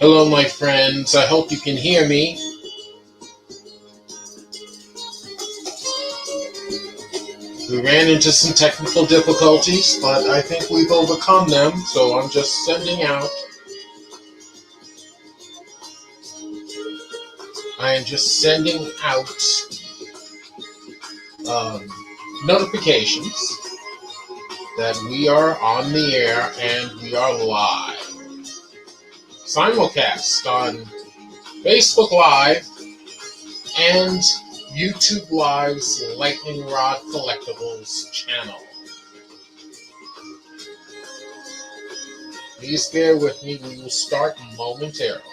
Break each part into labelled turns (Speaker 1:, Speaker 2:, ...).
Speaker 1: Hello, my friends. I hope you can hear me. We ran into some technical difficulties, but I think we've overcome them, so I'm just sending out. I am just sending out notifications that we are on the air and we are live. Simulcast on Facebook Live and YouTube Live's Lightning Rod Collectibles channel. Please bear with me, we will start momentarily.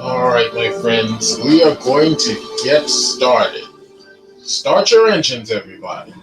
Speaker 1: Alright, my friends, we are going to get started. Start your engines, everybody.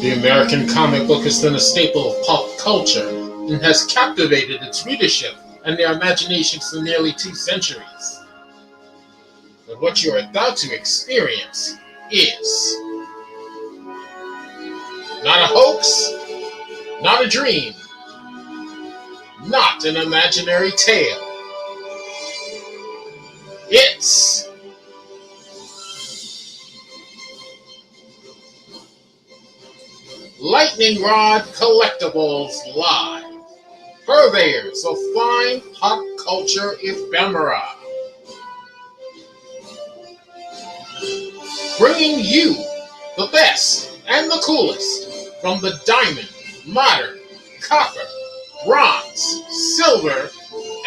Speaker 1: The American comic book has been a staple of pop culture and has captivated its readership and their imaginations for nearly 2 centuries. But what you are about to experience is not a hoax, not a dream, not an imaginary tale. It's Lightning Rod Collectibles Live, purveyors of fine pop culture ephemera. Bringing you the best and the coolest from the diamond, modern, copper, bronze, silver,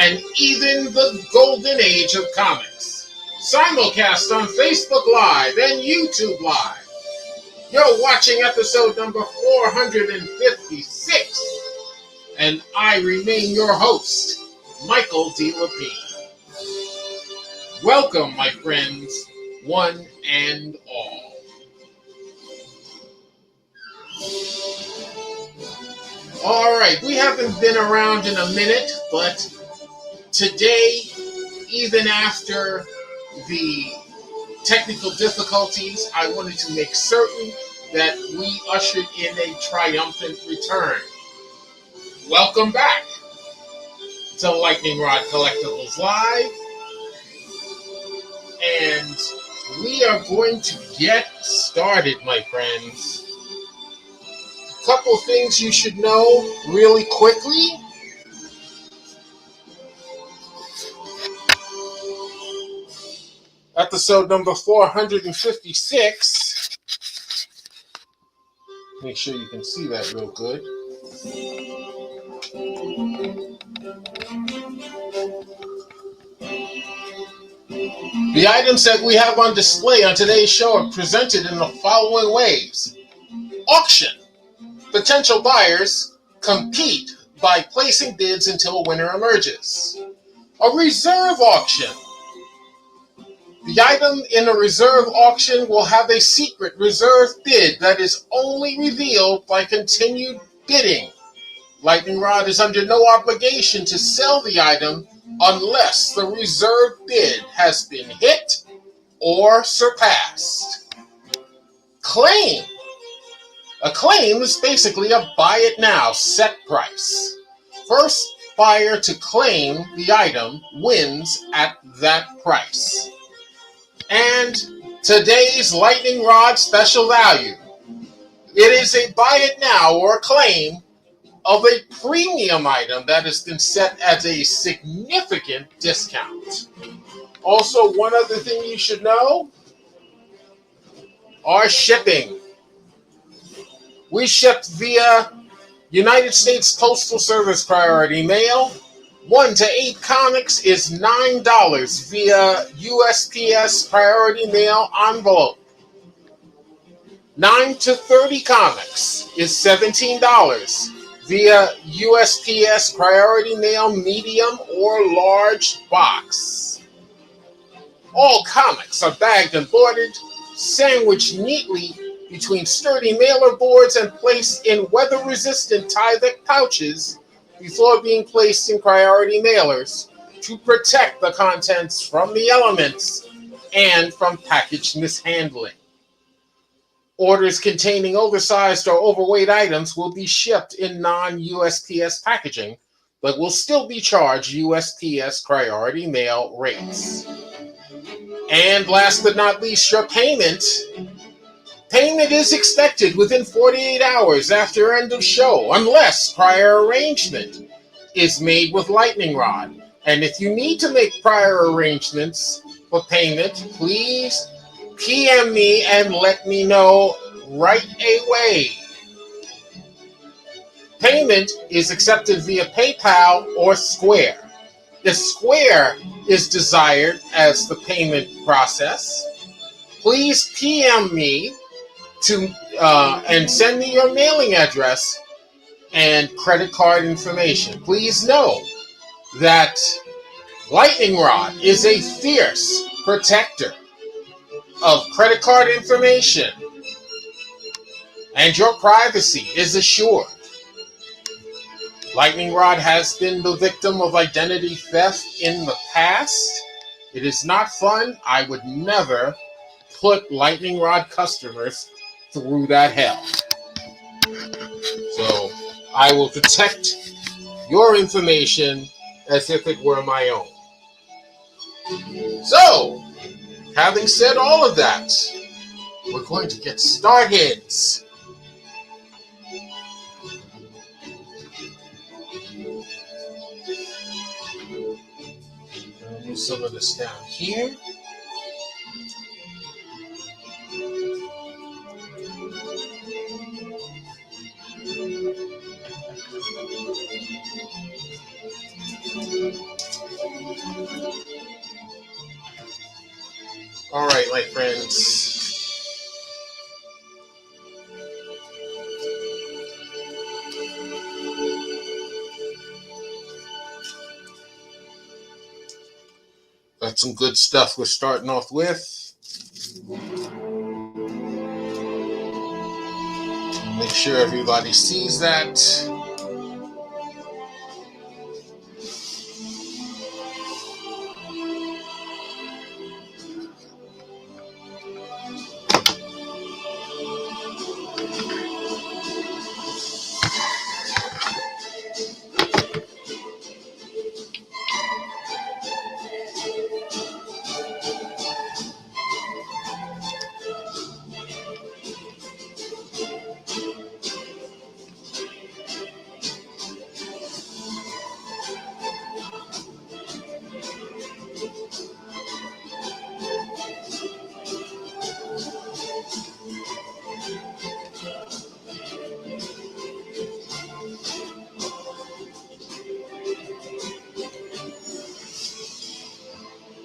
Speaker 1: and even the golden age of comics. Simulcast on Facebook Live and YouTube Live. You're watching episode number 456, and I remain your host, Michael D. Lepine. Welcome, my friends, one and all. All right, we haven't been around in a minute, but today, even after the technical difficulties, I wanted to make certain that we ushered in a triumphant return. Welcome back. to Lightning Rod Collectibles Live, and we are going to get started, my friends. A couple things you should know really quickly. Episode number 456. Make sure you can see that real good. The items that we have on display on today's show are presented in the following ways. Auction. Potential buyers compete by placing bids until a winner emerges. A reserve auction. The item in a reserve auction will have a secret reserve bid that is only revealed by continued bidding. Lightning Rod is under no obligation to sell the item unless the reserve bid has been hit or surpassed. Claim. A claim is basically a buy it now set price. First buyer to claim the item wins at that price. And today's Lightning Rod special value. It is a buy it now or claim of a premium item that has been set at a significant discount. Also, one other thing you should know, our shipping. We ship via United States Postal Service Priority Mail. 1 to 8 comics is $9 via USPS Priority Mail envelope. 9 to 30 comics is $17 via USPS Priority Mail medium or large box. All comics are bagged and boarded, sandwiched neatly between sturdy mailer boards and placed in weather-resistant Tyvek pouches before being placed in priority mailers to protect the contents from the elements and from package mishandling. Orders containing oversized or overweight items will be shipped in non-USPS packaging, but will still be charged USPS priority mail rates. And last but not least, your payment. Payment is expected within 48 hours after end of show, unless prior arrangement is made with Lightning Rod. And if you need to make prior arrangements for payment, please PM me and let me know right away. Payment is accepted via PayPal or Square. If Square is desired as the payment process, please PM me and send me your mailing address and credit card information. Please know that Lightning Rod is a fierce protector of credit card information, and your privacy is assured. Lightning Rod has been the victim of identity theft in the past. It is not fun. I would never put Lightning Rod customers through that hell. So I will protect your information as if it were my own. So, having said all of that, we're going to get started. I'll move some of this down here. All right, my friends. Got some good stuff we're starting off with. Make sure everybody sees that.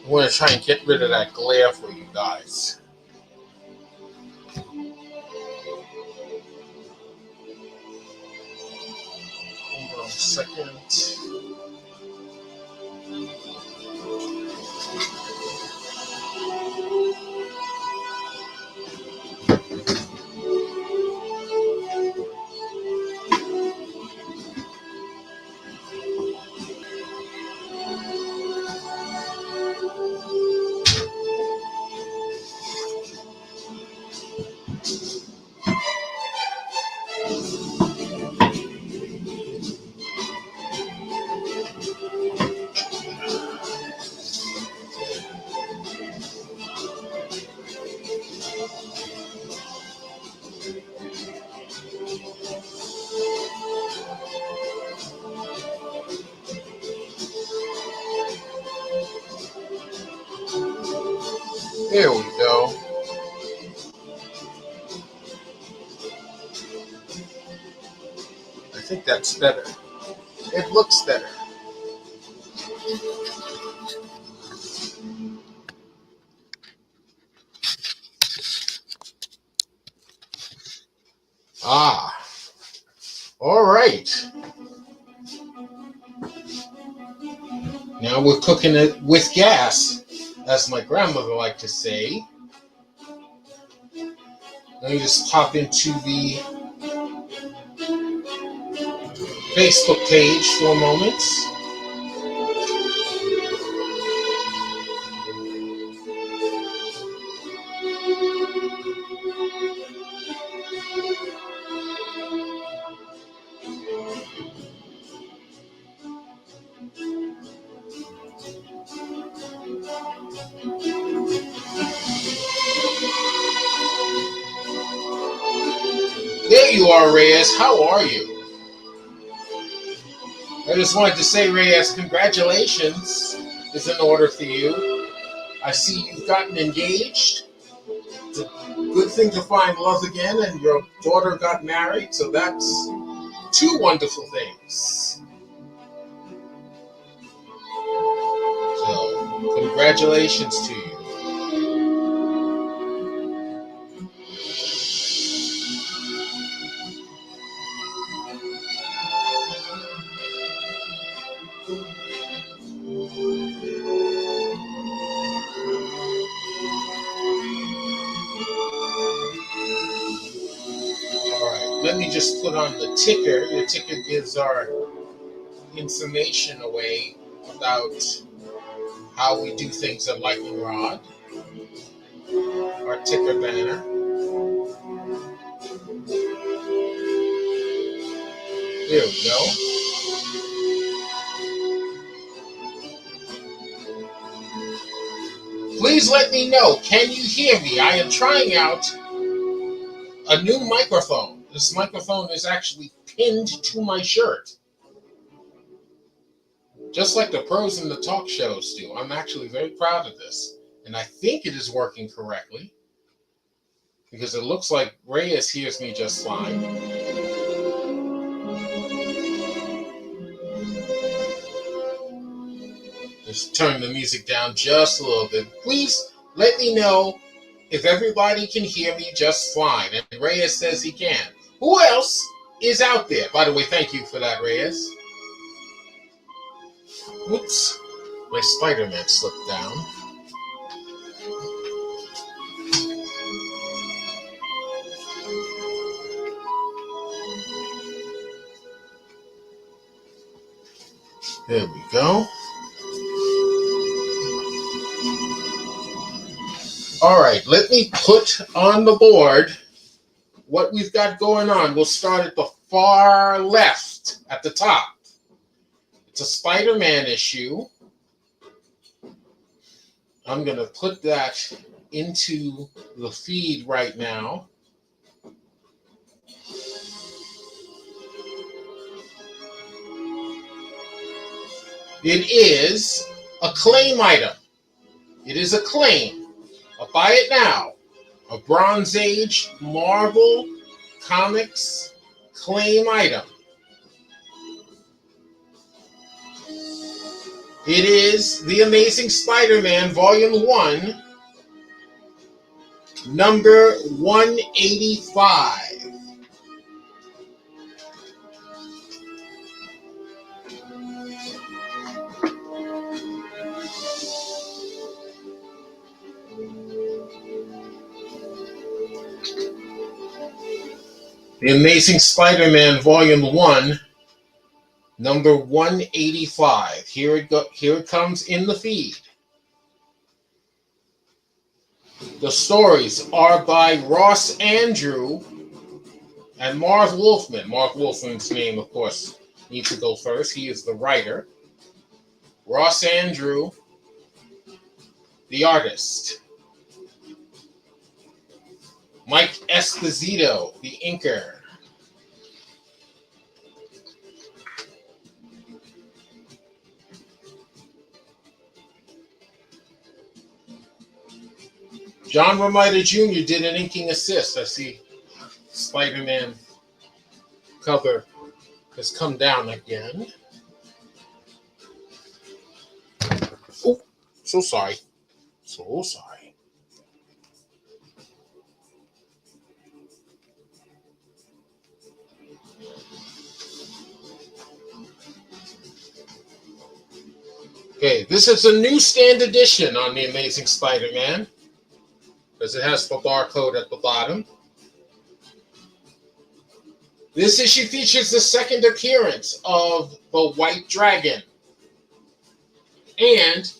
Speaker 1: I'm going to try and get rid of that glare for you guys. Hold on a second. There we go. I think that's better. It looks better. Ah, all right. Now we're cooking it with gas, as my grandmother liked to say. Let me just pop into the Facebook page for a moment. There you are, Reyes. How are you? I just wanted to say, Reyes, congratulations is in order for you. I see you've gotten engaged. It's a good thing to find love again, and your daughter got married, so that's two wonderful things. So, congratulations to you. Alright, let me just put on the ticker. The ticker gives our information away about how we do things at Lightning Rod. Our ticker banner. There we go. Please let me know. Can you hear me? I am trying out a new microphone. This microphone is actually pinned to my shirt. Just like the pros in the talk shows do. I'm actually very proud of this. And I think it is working correctly. Because it looks like Reyes hears me just fine. Just turn the music down just a little bit. Please let me know if everybody can hear me just fine. And Reyes says he can. Who else is out there? By the way, thank you for that, Reyes. Oops. My Spider-Man slipped down. There we go. All right, let me put on the board what we've got going on. We'll start at the far left at the top. It's a Spider-Man issue. I'm going to put that into the feed right now. It is a claim item. It is a claim. I'll buy it now. A Bronze Age Marvel Comics claim item. It is The Amazing Spider-Man Volume 1, number 185. The Amazing Spider-Man Volume 1, number 185. Here it comes in the feed. The stories are by Ross Andru and Marv Wolfman. Marv Wolfman's name, of course, needs to go first. He is the writer. Ross Andru, the artist. Mike Esposito, the inker. John Romita Jr. did an inking assist. I see Spider-Man cover has come down again. Oh, so sorry. So sorry. Okay, this is a newsstand edition on The Amazing Spider-Man, because it has the barcode at the bottom. This issue features the second appearance of the White Dragon. And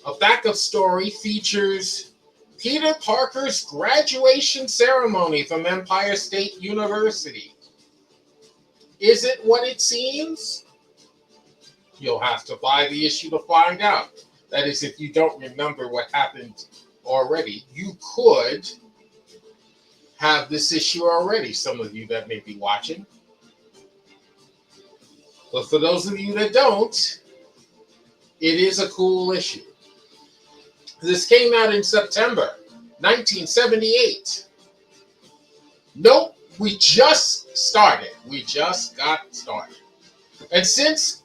Speaker 1: a backup story features Peter Parker's graduation ceremony from Empire State University. Is it what it seems? You'll have to buy the issue to find out. That is, if you don't remember what happened already. You could have this issue already, some of you that may be watching. But for those of you that don't, it is a cool issue. This came out in September 1978. Nope, we just started. We just got started. And since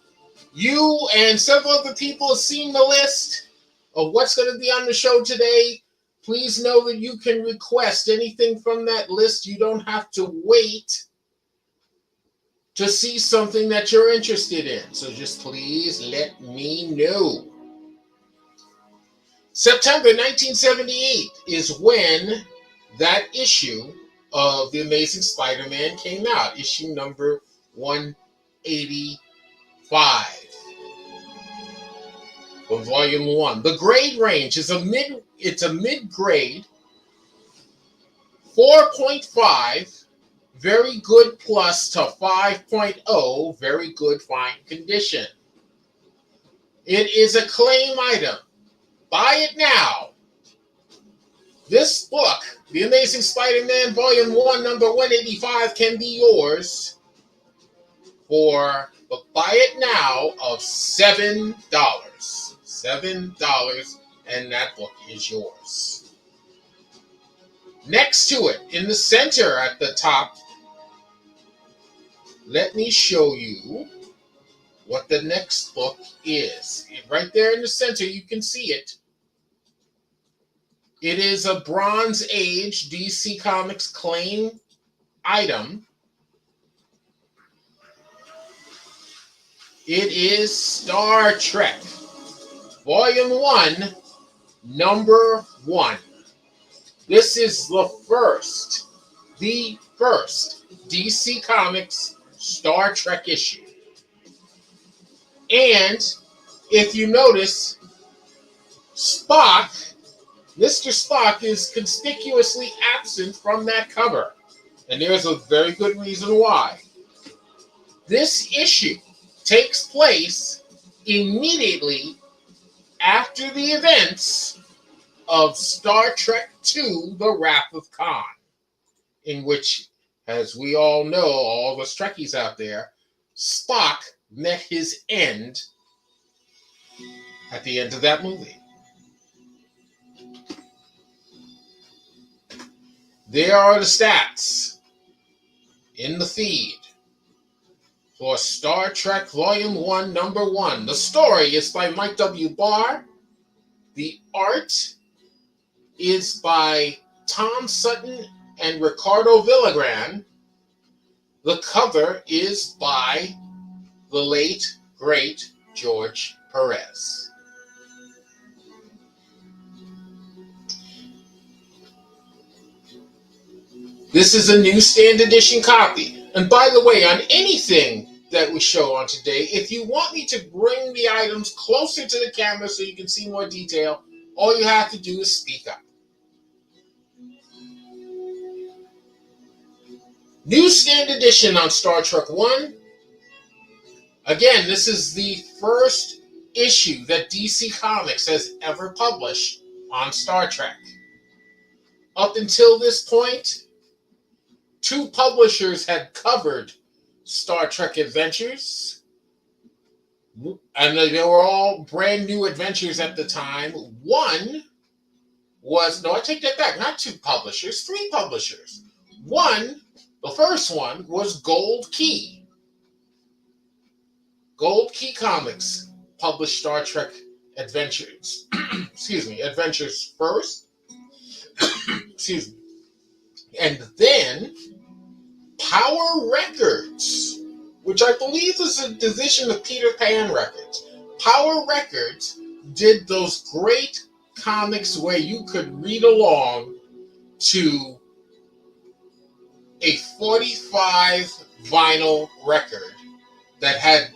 Speaker 1: you and several other people have seen the list of what's going to be on the show today, please know that you can request anything from that list. You don't have to wait to see something that you're interested in. So just please let me know. September 1978 is when that issue of The Amazing Spider-Man came out, issue number 185 of Volume 1. The grade range is a mid-grade 4.5 very good plus to 5.0 very good fine condition. It is a claim item. Buy it now. This book, The Amazing Spider-Man Volume 1, number 185, can be yours for the buy it now of $7. $7, and that book is yours. Next to it, in the center at the top, let me show you what the next book is. Right there in the center, you can see it. It is a Bronze Age DC Comics claim item. It is Star Trek, Volume 1, number 1. This is the first DC Comics Star Trek issue. And if you notice, Mr. Spock is conspicuously absent from that cover. And there's a very good reason why. This issue takes place immediately after the events of Star Trek II, The Wrath of Khan, in which, as we all know, all the Trekkies out there, Spock met his end at the end of that movie. There are the stats in the feed for Star Trek Volume 1, Number 1. The story is by Mike W. Barr. The art is by Tom Sutton and Ricardo Villagrán. The cover is by the late, great George Perez. This is a newsstand edition copy. And by the way, on anything that we show on today, if you want me to bring the items closer to the camera so you can see more detail, all you have to do is speak up. Newsstand edition on Star Trek 1. Again, this is the first issue that DC Comics has ever published on Star Trek. Up until this point, 2 publishers had covered Star Trek adventures, and they were all brand new adventures at the time. One was, no, I take that back, not 2 publishers, 3 publishers. One, the first one, was Gold Key. Gold Key Comics published Star Trek adventures. Adventures first. And then Power Records, which I believe is a division of Peter Pan Records. Power Records did those great comics where you could read along to a 45 vinyl record that had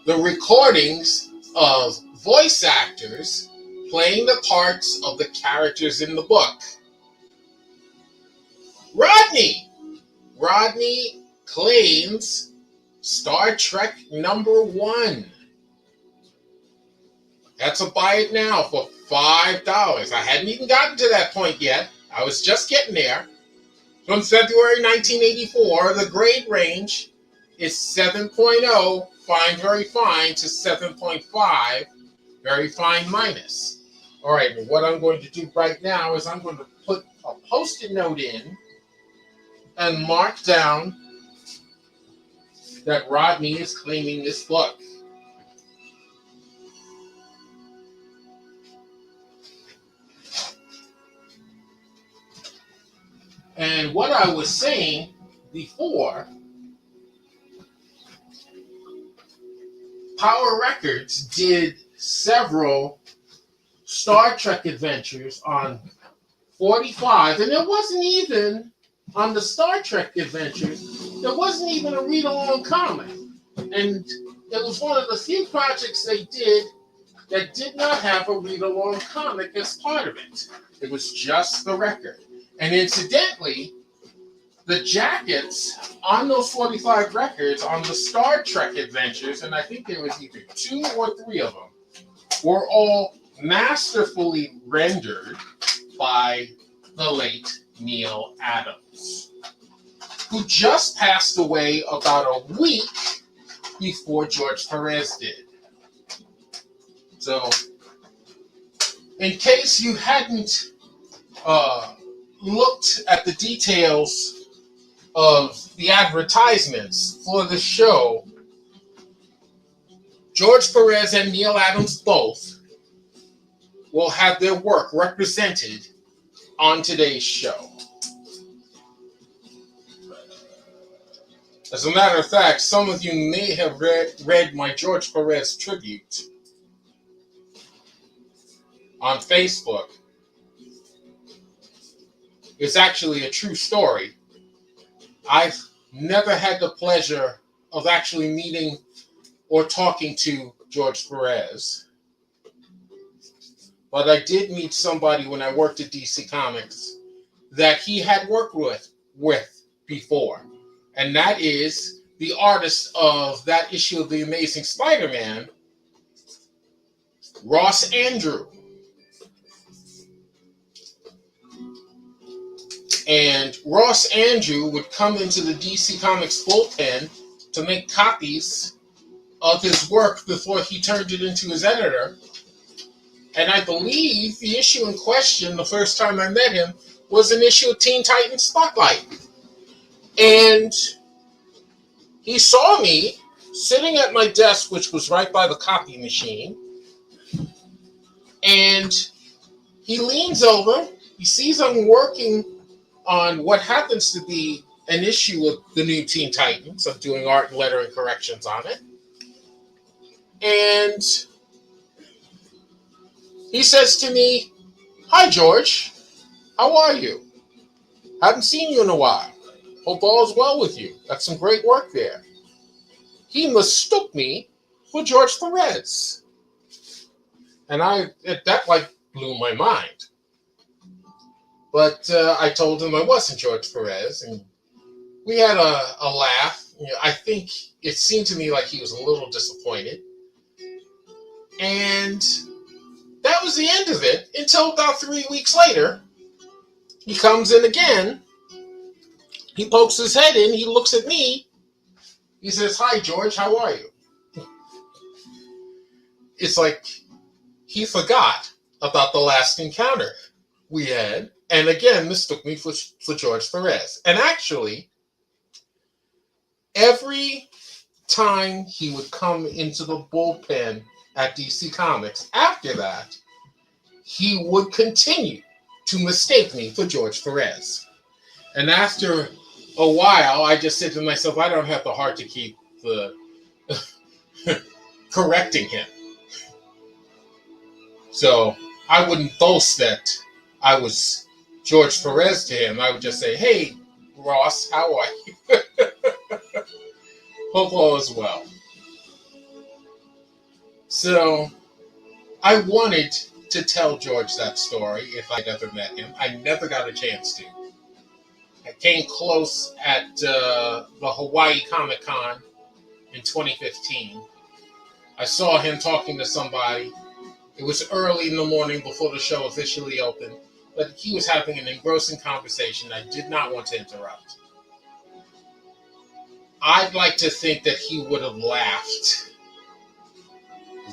Speaker 1: the recordings of voice actors playing the parts of the characters in the book. Rodney claims Star Trek number 1. That's a buy it now for $5. I hadn't even gotten to that point yet. I was just getting there. From February 1984, the grade range is 7.0, fine, very fine, to 7.5, very fine minus. All right, well, what I'm going to do right now is I'm going to put a Post-it note in and mark down that Rodney is claiming this book. And what I was saying before, Power Records did several Star Trek adventures on 45, and it wasn't even on the Star Trek adventures, there wasn't even a read-along comic. And it was one of the few projects they did that did not have a read-along comic as part of it. It was just the record. And incidentally, the jackets on those 45 records on the Star Trek adventures, and I think there was either 2 or 3 of them, were all masterfully rendered by the late Neil Adams, who just passed away about a week before George Perez did. So, in case you hadn't looked at the details of the advertisements for the show, George Perez and Neil Adams both will have their work represented on today's show. As a matter of fact, some of you may have read my George Perez tribute on Facebook. It's actually a true story. I've never had the pleasure of actually meeting or talking to George Perez. But I did meet somebody when I worked at DC Comics that he had worked with before. And that is the artist of that issue of The Amazing Spider-Man, Ross Andru. And Ross Andru would come into the DC Comics bullpen to make copies of his work before he turned it into his editor. And I believe the issue in question, the first time I met him, was an issue of Teen Titans Spotlight. And he saw me sitting at my desk, which was right by the copy machine, and he leans over. He sees I'm working on what happens to be an issue of the new Teen Titans. I'm doing art and lettering corrections on it. And he says to me, "Hi, George. How are you? Haven't seen you in a while. Hope all is well with you. Got some great work there." He mistook me for George Perez. And that blew my mind. But I told him I wasn't George Perez, and we had a laugh. I think it seemed to me like he was a little disappointed. And that was the end of it until about 3 weeks later. He comes in again. He pokes his head in. He looks at me. He says, "Hi, George. How are you?" It's like he forgot about the last encounter we had. And again, mistook me for George Perez. And actually, every time he would come into the bullpen at DC Comics after that, he would continue to mistake me for George Perez. And after a while, I just said to myself, I don't have the heart to keep correcting him. So I wouldn't boast that I was George Perez to him. I would just say, "Hey, Ross, how are you? Hope all is well." So I wanted to tell George that story if I'd ever met him. I never got a chance to. I came close at the Hawaii Comic-Con in 2015. I saw him talking to somebody. It was early in the morning before the show officially opened, but he was having an engrossing conversation I did not want to interrupt. I'd like to think that he would have laughed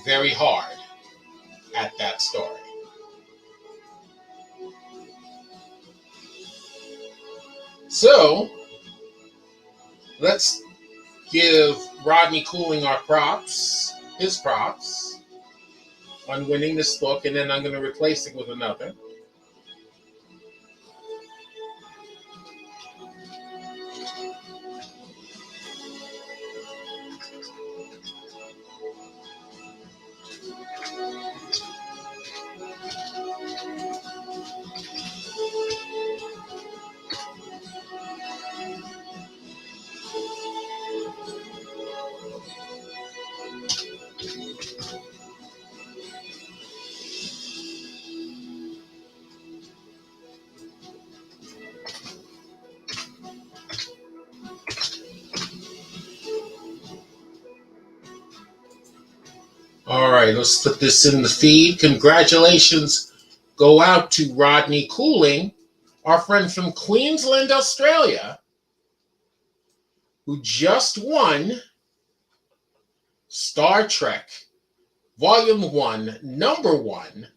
Speaker 1: very hard at that story. So, let's give Rodney Cooling his props, on winning this book, and then I'm going to replace it with another. All right, let's put this in the feed. Congratulations go out to Rodney Cooling, our friend from Queensland, Australia, who just won Star Trek Volume 1, Number 1,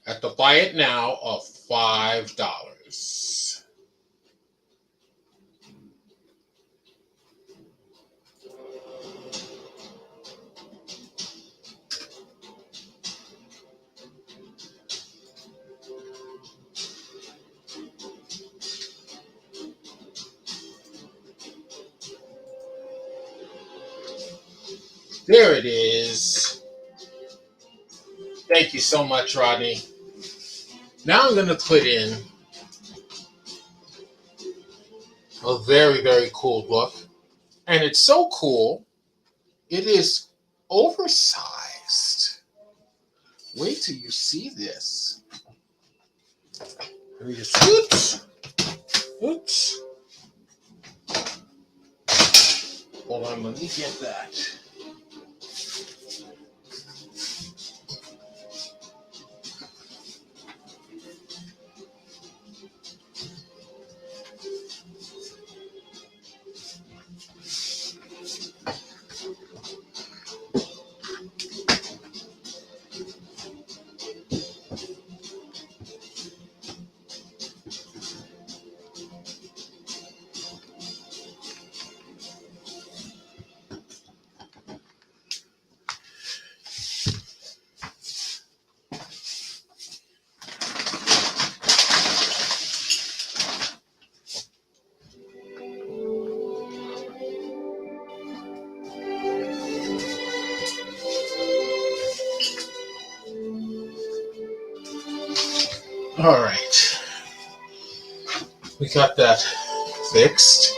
Speaker 1: at the buy it now of $5. There it is. Thank you so much, Rodney. Now I'm going to put in a very, very cool book. And it's so cool, it is oversized. Wait till you see this. Let me just, oops. Hold on, let me get that. All right, we got that fixed.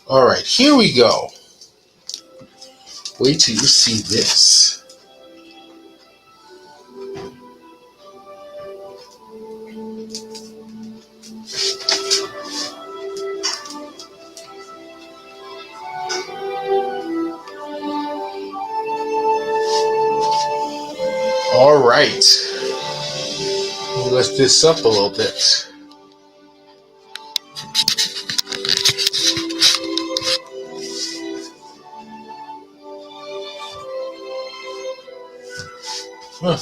Speaker 1: All right, here we go. Wait till you see this. All right, lift this up a little bit. Huh.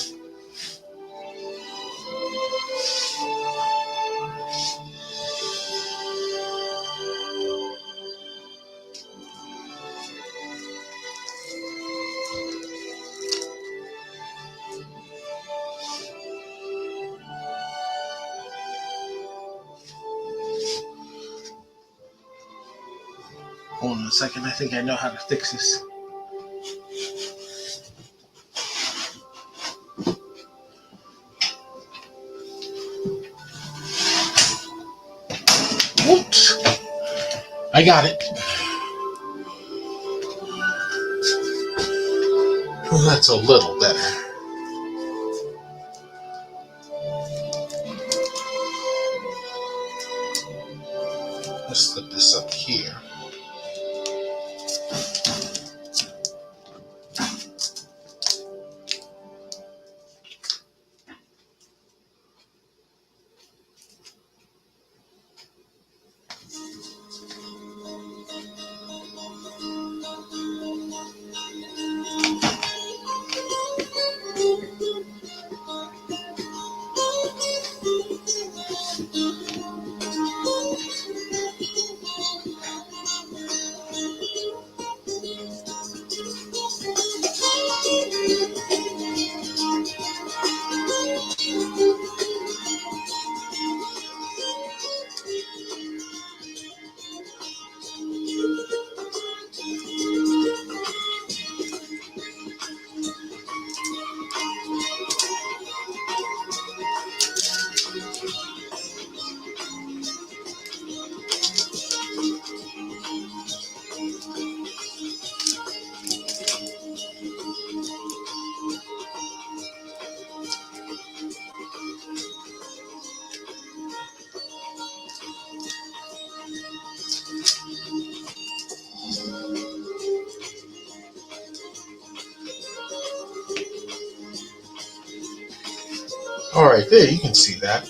Speaker 1: Hold on a second, I think I know how to fix this. Whoops. I got it. Well, that's a little better. Let's put this up here. All right, there, you can see that.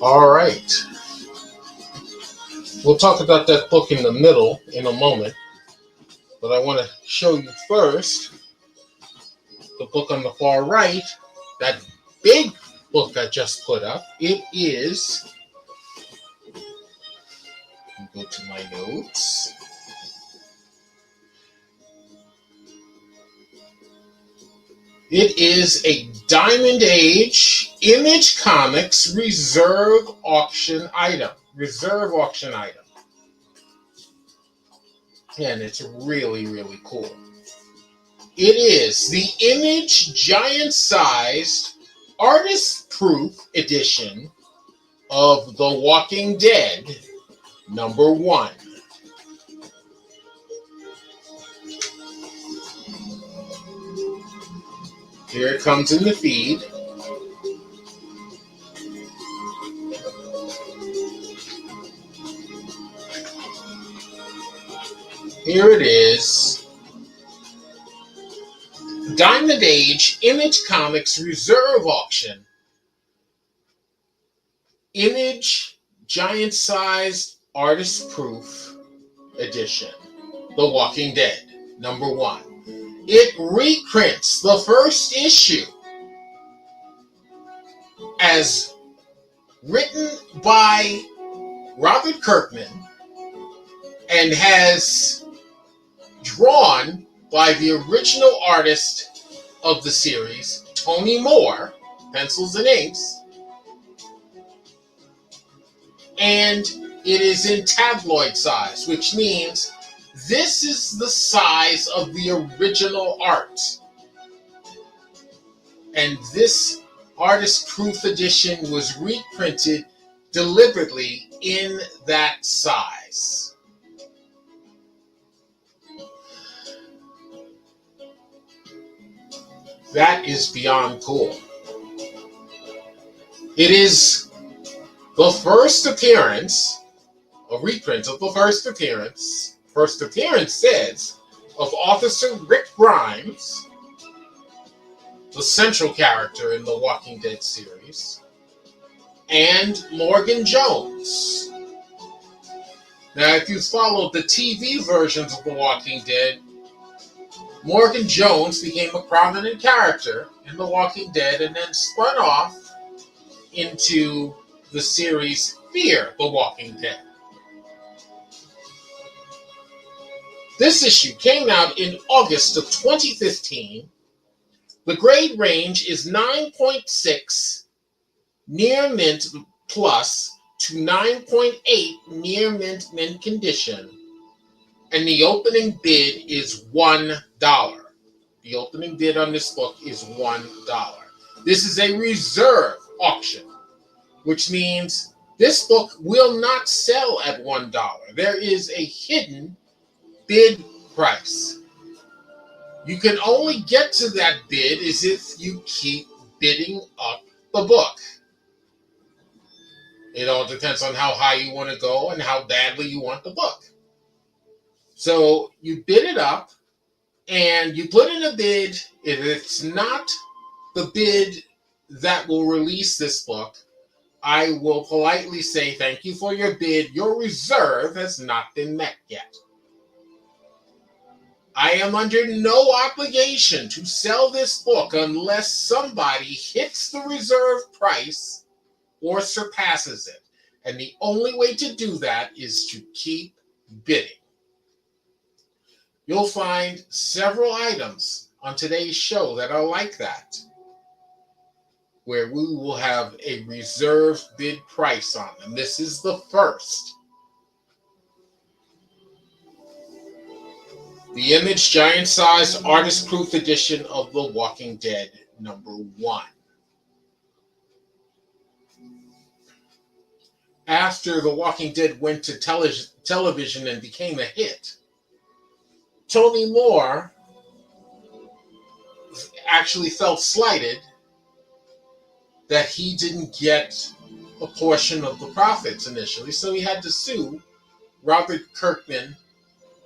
Speaker 1: All right. We'll talk about that book in the middle in a moment, but I want to show you first the book on the far right, that big book I just put up. It is, go to my notes. It is a Diamond Age Image Comics Reserve auction item. And it's really, really cool. It is the Image giant-sized artist-proof edition of The Walking Dead #1. Here it comes in the feed. Here it is. Diamond Diamond Age Image Comics Reserve Auction. Image Giant-Sized Artist Proof Edition. The Walking Dead, #1. It reprints the first issue as written by Robert Kirkman and has drawn by the original artist of the series, Tony Moore, pencils and inks, and it is in tabloid size, which means this is the size of the original art. And this artist proof edition was reprinted deliberately in that size. That is beyond cool. It is the first appearance, a reprint of the first appearance says, of Officer Rick Grimes, the central character in the Walking Dead series, and Morgan Jones. Now, if you followed the TV versions of The Walking Dead, Morgan Jones became a prominent character in The Walking Dead and then spun off into the series Fear the Walking Dead. This issue came out in August of 2015. The grade range is 9.6 near mint plus to 9.8 near mint condition, and the opening bid is $1. The opening bid on this book is $1. This is a reserve auction, which means this book will not sell at $1. There is a hidden bid price. You can only get to that bid is if you keep bidding up the book. It all depends on how high you want to go and how badly you want the book. So you bid it up and you put in a bid. If it's not the bid that will release this book, I will politely say thank you for your bid. Your reserve has not been met yet. I am under no obligation to sell this book unless somebody hits the reserve price or surpasses it. And the only way to do that is to keep bidding. You'll find several items on today's show that are like that, where we will have a reserve bid price on them. This is the first. The Image Giant-Sized Artist Proof Edition of The Walking Dead, #1. After The Walking Dead went to television and became a hit, Tony Moore actually felt slighted that he didn't get a portion of the profits initially, so he had to sue Robert Kirkman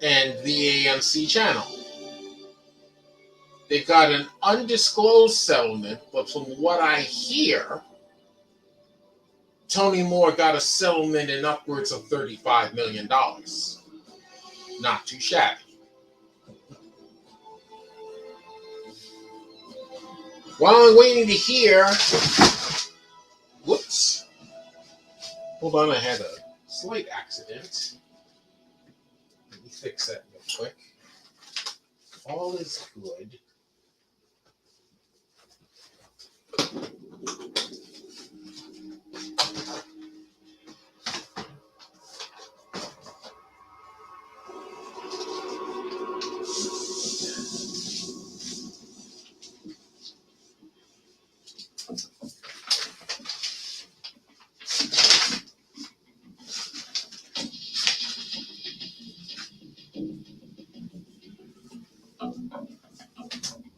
Speaker 1: and the AMC channel. They got an undisclosed settlement, but from what I hear, Tony Moore got a settlement in upwards of $35 million. Not too shabby. While I'm waiting to hear, whoops, hold on, I had a slight accident. Let me fix that real quick. All is good.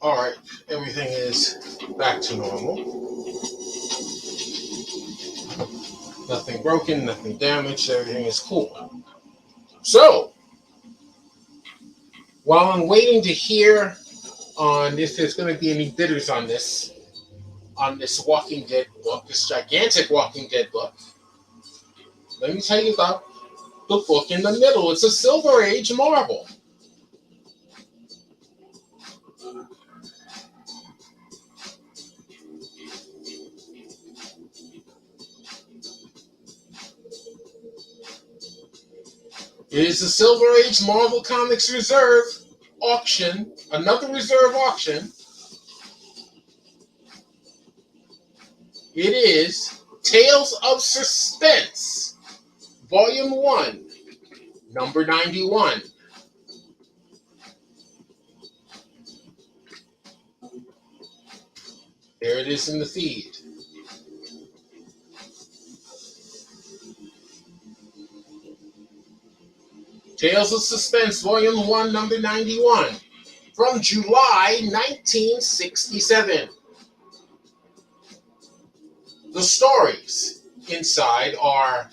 Speaker 1: All right, everything is back to normal. Nothing broken, nothing damaged, everything is cool. So, while I'm waiting to hear on if there's going to be any bidders on this Walking Dead book, this gigantic Walking Dead book. Let me tell you about the book in the middle. It's a Silver Age marvel. It is the Silver Age Marvel Comics Reserve auction, another reserve auction. It is Tales of Suspense, Volume 1, number 91. There it is in the feed. Tales of Suspense, Volume 1, number 91, from July 1967. The stories inside are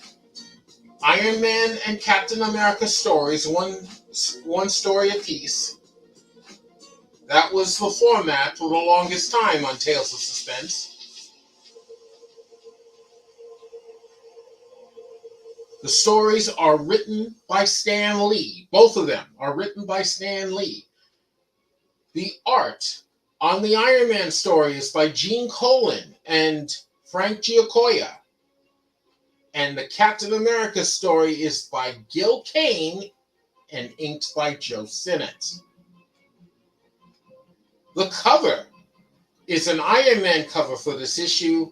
Speaker 1: Iron Man and Captain America stories, one story apiece. That was the format for the longest time on Tales of Suspense. The stories are written by Stan Lee. Both of them are written by Stan Lee. The art on the Iron Man story is by Gene Colan and Frank Giacoia. And the Captain America story is by Gil Kane and inked by Joe Sinnott. The cover is an Iron Man cover for this issue,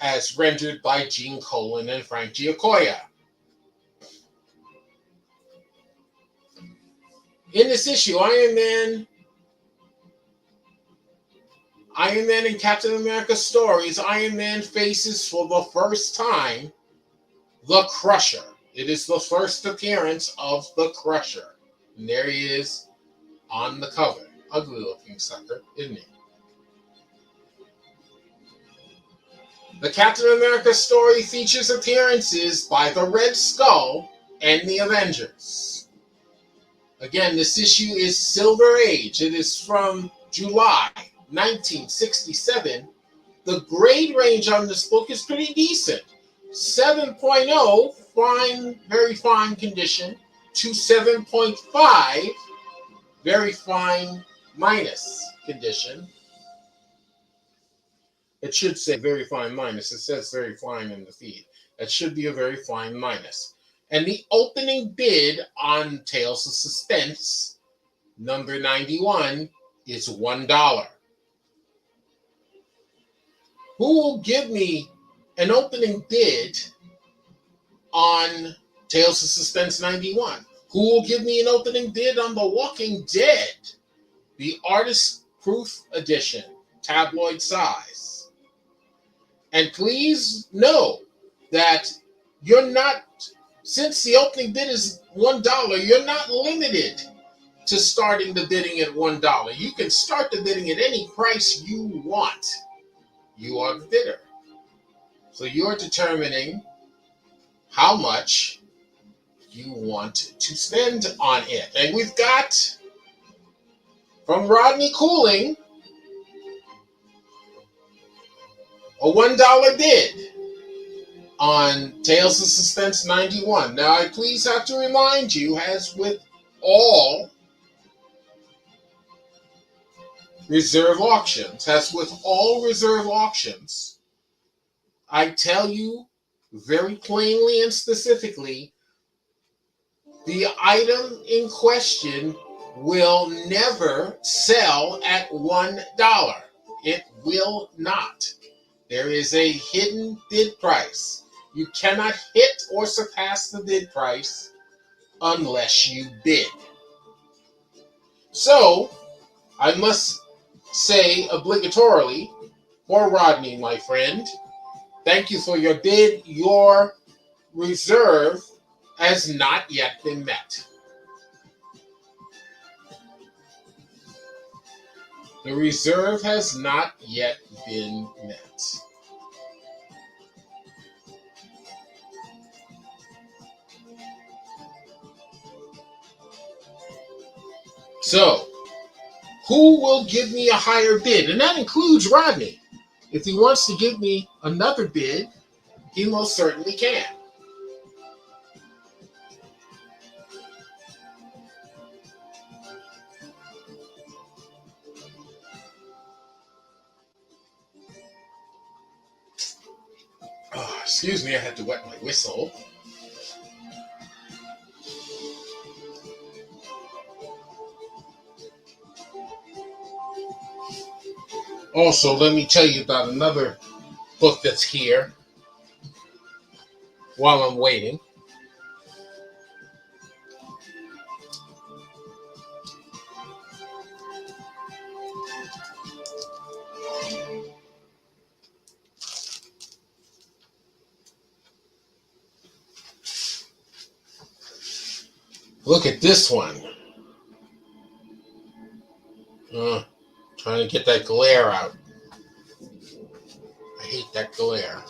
Speaker 1: as rendered by Gene Colan and Frank Giacoia. In this issue, Iron Man and Captain America stories, Iron Man faces for the first time the Crusher. It is the first appearance of the Crusher. And there he is on the cover. Ugly looking sucker, isn't he? The Captain America story features appearances by the Red Skull and the Avengers. Again, this issue is Silver Age. It is from July 1967. The grade range on this book is pretty decent. 7.0, fine, very fine condition, to 7.5, very fine minus condition. It should say very fine minus. It says very fine in the feed. It should be a very fine minus. And the opening bid on Tales of Suspense, number 91, is $1. Who will give me an opening bid on Tales of Suspense 91? Who will give me an opening bid on The Walking Dead, the artist proof edition, tabloid size? And please know that you're not, since the opening bid is $1, you're not limited to starting the bidding at $1. You can start the bidding at any price you want. You are the bidder. So you're determining how much you want to spend on it. And we've got, from Rodney Cooling, a $1 bid on Tales of Suspense 91. Now, I please have to remind you, as with all reserve auctions, I tell you very plainly and specifically, the item in question will never sell at $1. It will not. There is a hidden bid price. You cannot hit or surpass the bid price unless you bid. So, I must say obligatorily, for Rodney, my friend, thank you for your bid. Your reserve has not yet been met. The reserve has not yet been met. So, Who will give me a higher bid? And that includes Rodney. If he wants to give me another bid, he most certainly can. Oh, excuse me, I had to wet my whistle. Also, let me tell you about another book that's here while I'm waiting. Look at this one. Trying to get that glare out. I hate that glare.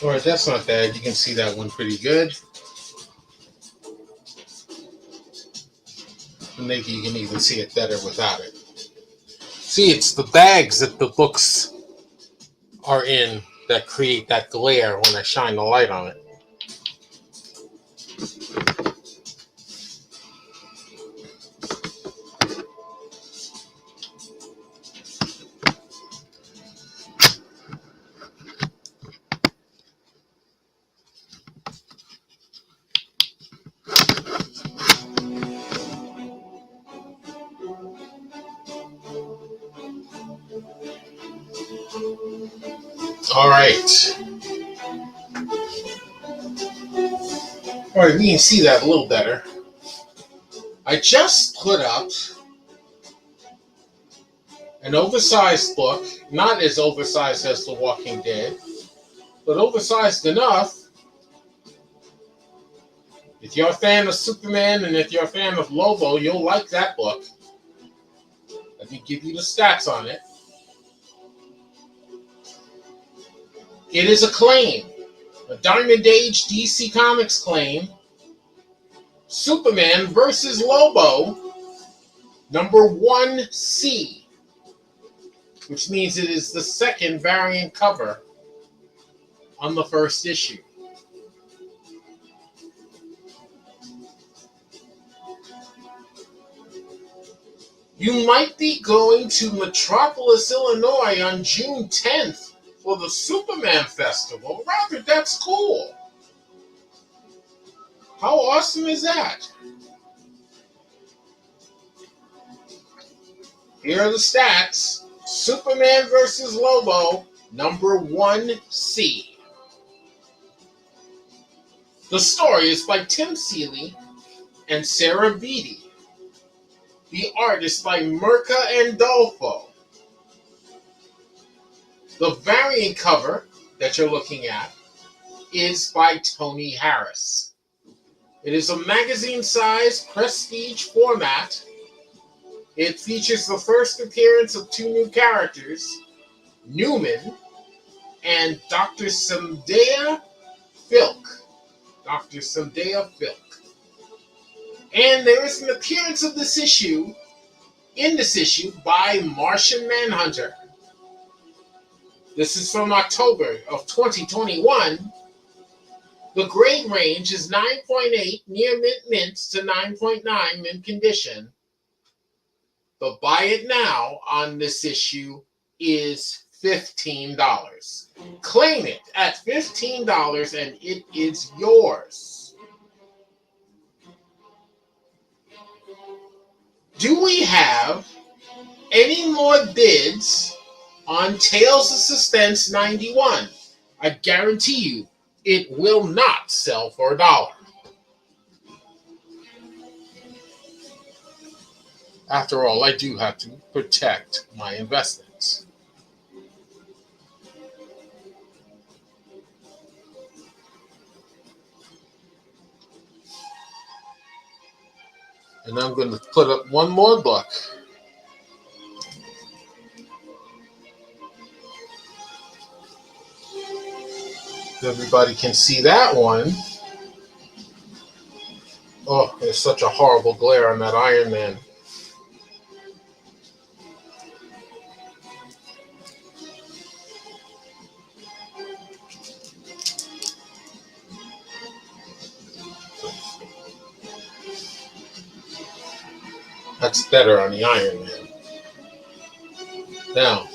Speaker 1: All right, that's not bad. You can see that one pretty good. And maybe you can even see it better without it. See, it's the bags that the books are in that create that glare when I shine the light on it. All right. All right, we can see that a little better. I just put up an oversized book, not as oversized as The Walking Dead, but oversized enough. If you're a fan of Superman and if you're a fan of Lobo, you'll like that book. Let me give you the stats on it. It is a claim, a Diamond Age DC Comics claim. Superman versus Lobo, number 1C, which means it is the second variant cover on the first issue. You might be going to Metropolis, Illinois on June 10th for the Superman Festival. Robert, that's cool. How awesome is that? Here are the stats. Superman versus Lobo, number 1C. The story is by Tim Seeley and Sarah Beatty. The art is by Mirka Andolfo. The variant cover that you're looking at is by Tony Harris. It is a magazine-sized prestige format. It features the first appearance of two new characters, Newman and Dr. Zendaya Filk. Dr. Zendaya Filk. And there is an appearance of this issue, by Martian Manhunter. This is from October of 2021. The grade range is 9.8 near mint to 9.9 mint condition. But buy it now on this issue is $15. Claim it at $15 and it is yours. Do we have any more bids on Tales of Suspense 91? I guarantee you it will not sell for $1. After all, I do have to protect my investments. And I'm going to put up one more book. Everybody can see that one. Oh, there's such a horrible glare on that Iron Man. That's better on the Iron Man. Now,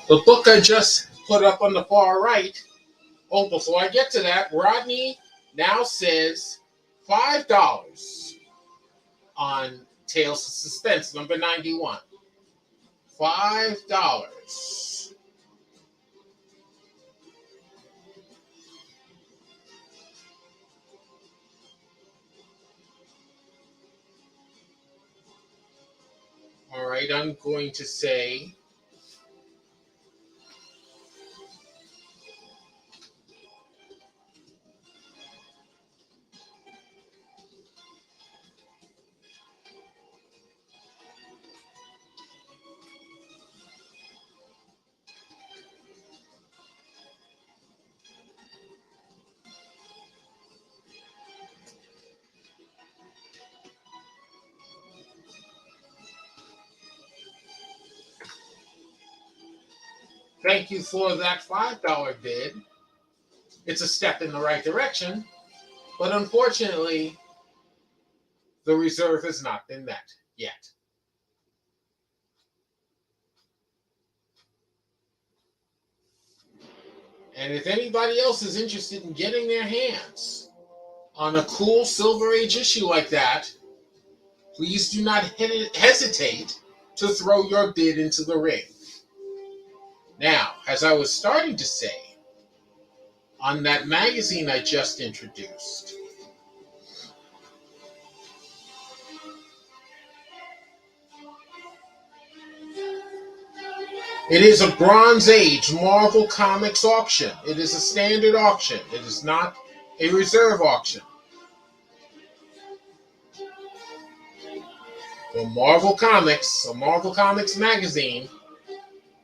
Speaker 1: the book I just put up on the far right. Oh, before I get to that, Rodney now says $5 on Tales of Suspense, number 91. $5. All right, I'm going to say thank you for that $5 bid. It's a step in the right direction, but unfortunately, the reserve has not been met yet. And if anybody else is interested in getting their hands on a cool Silver Age issue like that, please do not hesitate to throw your bid into the ring. Now, as I was starting to say, on that magazine I just introduced, it is a Bronze Age Marvel Comics auction. It is a standard auction. It is not a reserve auction. For Marvel Comics, a Marvel Comics magazine,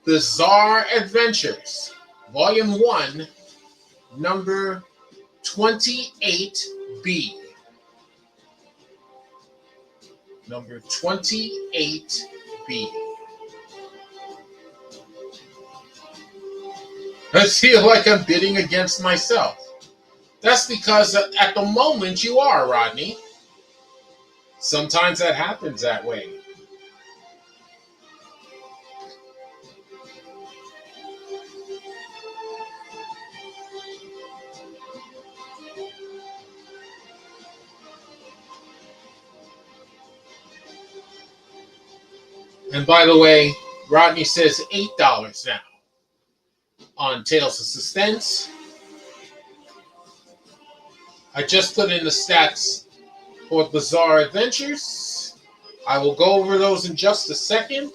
Speaker 1: Bizarre Adventures, Volume 1, number 28B. Number 28B. I feel like I'm bidding against myself. That's because at the moment you are, Rodney. Sometimes that happens that way. And by the way, Rodney says $8 now on Tales of Suspense. I just put in the stats for Bizarre Adventures. I will go over those in just a second.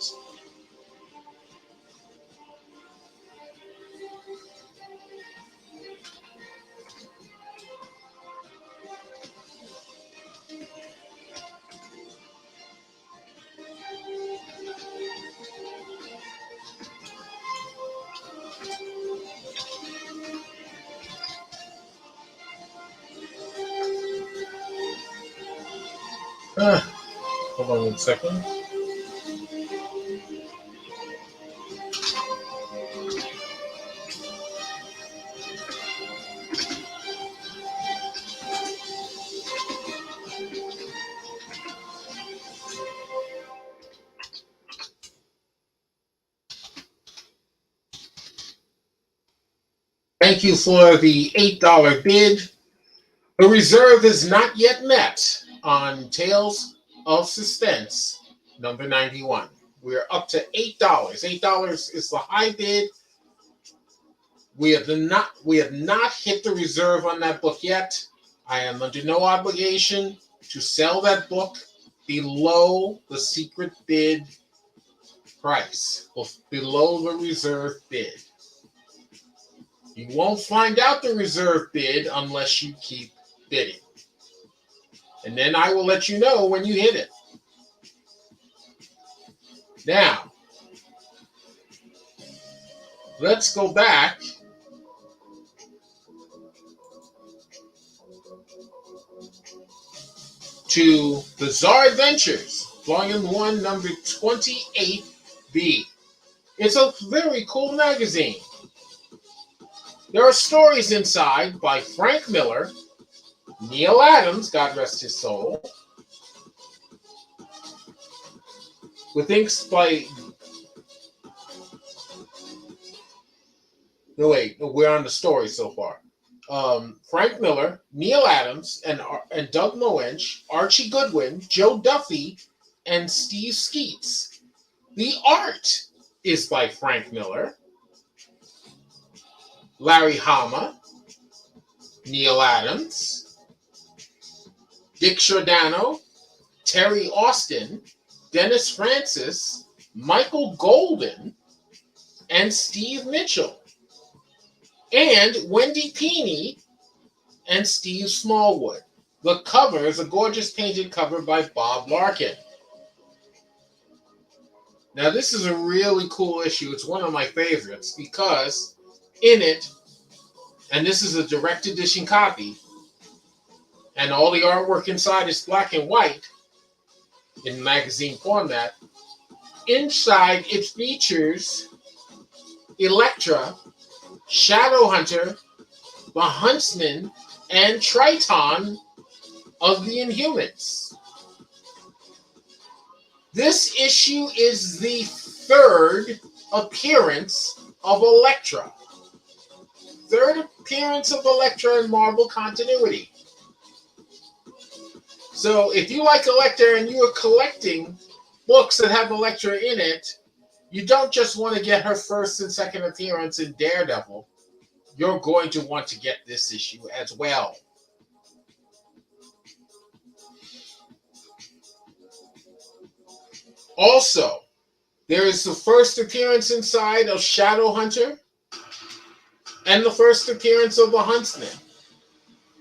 Speaker 1: Hold on 1 second. Thank you for the $8 bid. The reserve is not yet met on Tales of Suspense number 91. We're up to $8. $8 is the high bid. We have not hit the reserve on that book yet. I am under no obligation to sell that book below the secret bid price, below the reserve bid. You won't find out the reserve bid unless you keep bidding. And then I will let you know when you hit it. Now, let's go back to Bizarre Adventures, Volume 1, number 28B. It's a very cool magazine. There are stories inside by Frank Miller, Neil Adams, God rest his soul, with inks by... No, wait, we're on the story so far. Frank Miller, Neil Adams, and Doug Moench, Archie Goodwin, Joe Duffy, and Steve Skeets. The art is by Frank Miller, Larry Hama, Neil Adams, Dick Giordano, Terry Austin, Dennis Francis, Michael Golden, and Steve Mitchell, and Wendy Peeney and Steve Smallwood. The cover is a gorgeous painted cover by Bob Larkin. Now, this is a really cool issue. It's one of my favorites because in it, and this is a direct edition copy, and all the artwork inside is black and white in magazine format. Inside, it features Elektra, Shadowhunter, the Huntsman, and Triton of the Inhumans. This issue is the third appearance of Elektra. Third appearance of Elektra in Marvel continuity. So if you like Elektra and you are collecting books that have Elektra in it, you don't just want to get her first and second appearance in Daredevil. You're going to want to get this issue as well. Also, there is the first appearance inside of Shadowhunter and the first appearance of the Huntsman.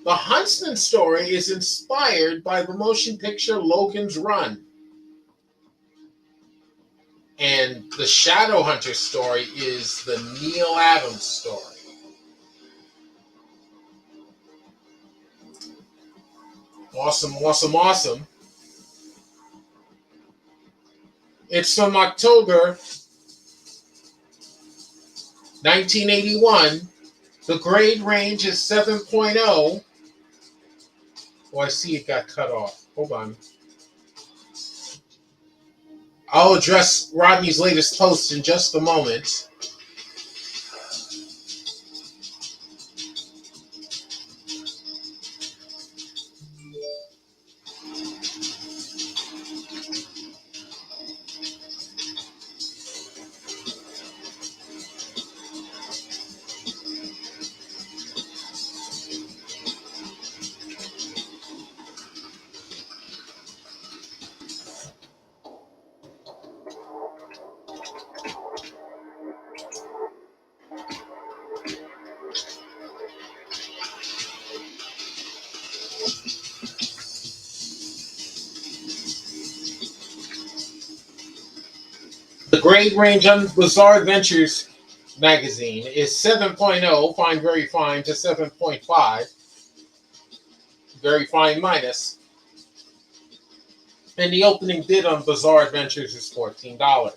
Speaker 1: The Huntsman story is inspired by the motion picture Logan's Run. And the Shadowhunter story is the Neil Adams story. Awesome, awesome, awesome. It's from October 1981. The grade range is 7.0. Oh, I see it got cut off. Hold on. I'll address Rodney's latest post in just a moment. The grade range on Bizarre Adventures magazine is 7.0, fine, very fine, to 7.5, very fine minus. And the opening bid on Bizarre Adventures is $14.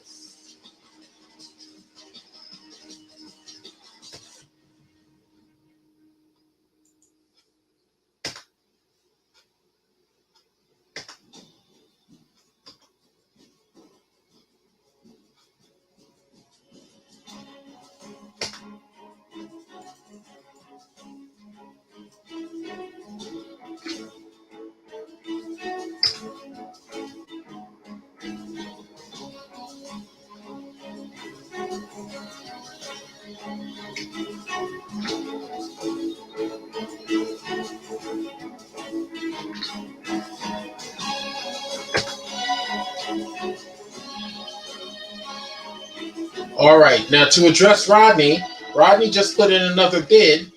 Speaker 1: All right, now to address Rodney, Rodney just put in another bid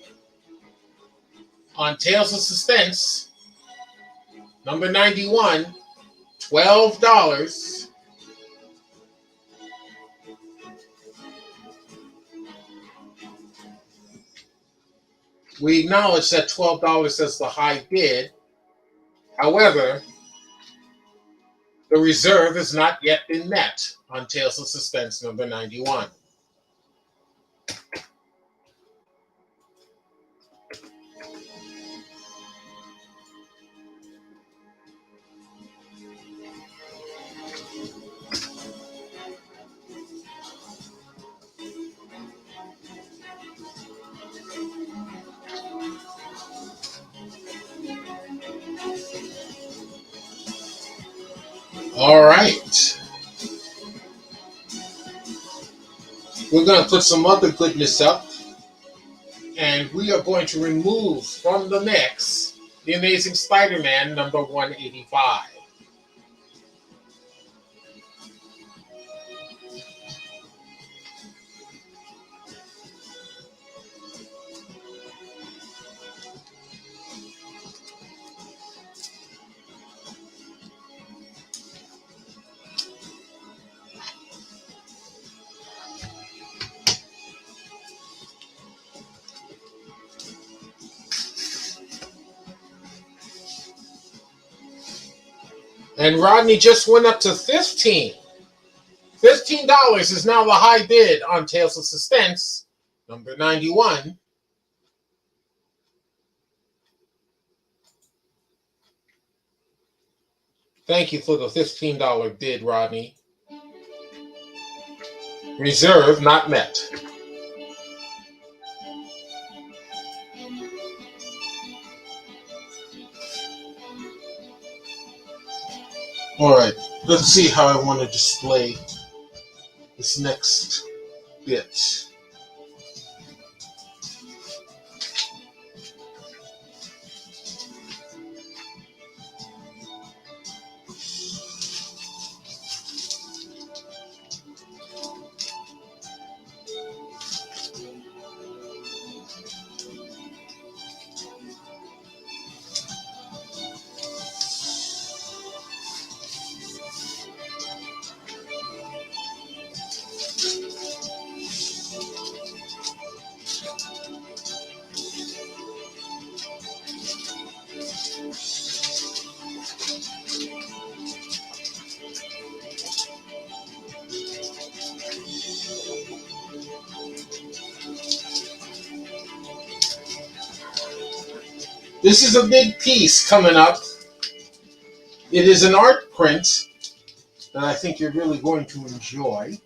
Speaker 1: on Tales of Suspense, number 91, $12. We acknowledge that $12 is the high bid. However, the reserve has not yet been met on Tales of Suspense number 91. All right. We're going to put some other goodness up, and we are going to remove from the mix The Amazing Spider-Man number 185. And Rodney just went up to 15. $15 is now the high bid on Tales of Suspense, number 91. Thank you for the $15 bid, Rodney. Reserve not met. All right, let's see how I want to display this next bit. This is a big piece coming up. It is an art print that I think you're really going to enjoy.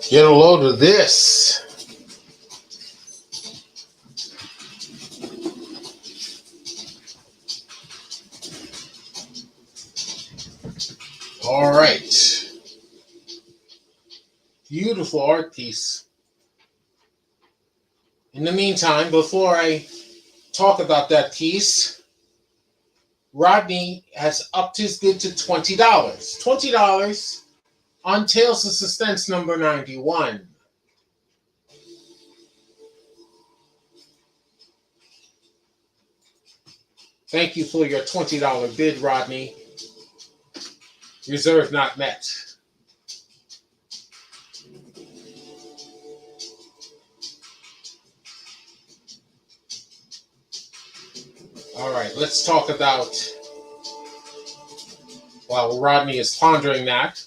Speaker 1: Get a load of this. All right. Beautiful art piece. In the meantime, before I talk about that piece, Rodney has upped his bid to $20. $20 on Tales of Suspense number 91. Thank you for your $20 bid, Rodney. Reserve not met. All right, let's talk about, while Rodney is pondering that,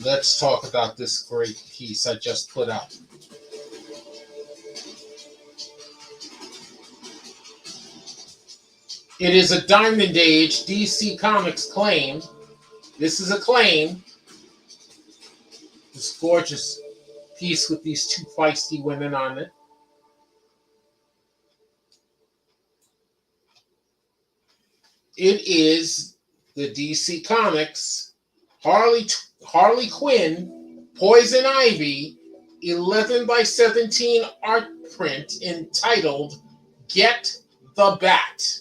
Speaker 1: let's talk about this great piece I just put out. It is a Diamond Age DC Comics claim. This is a claim. This gorgeous piece with these two feisty women on it. It is the DC Comics Harley Quinn Poison Ivy 11x17 art print entitled Get the Bat.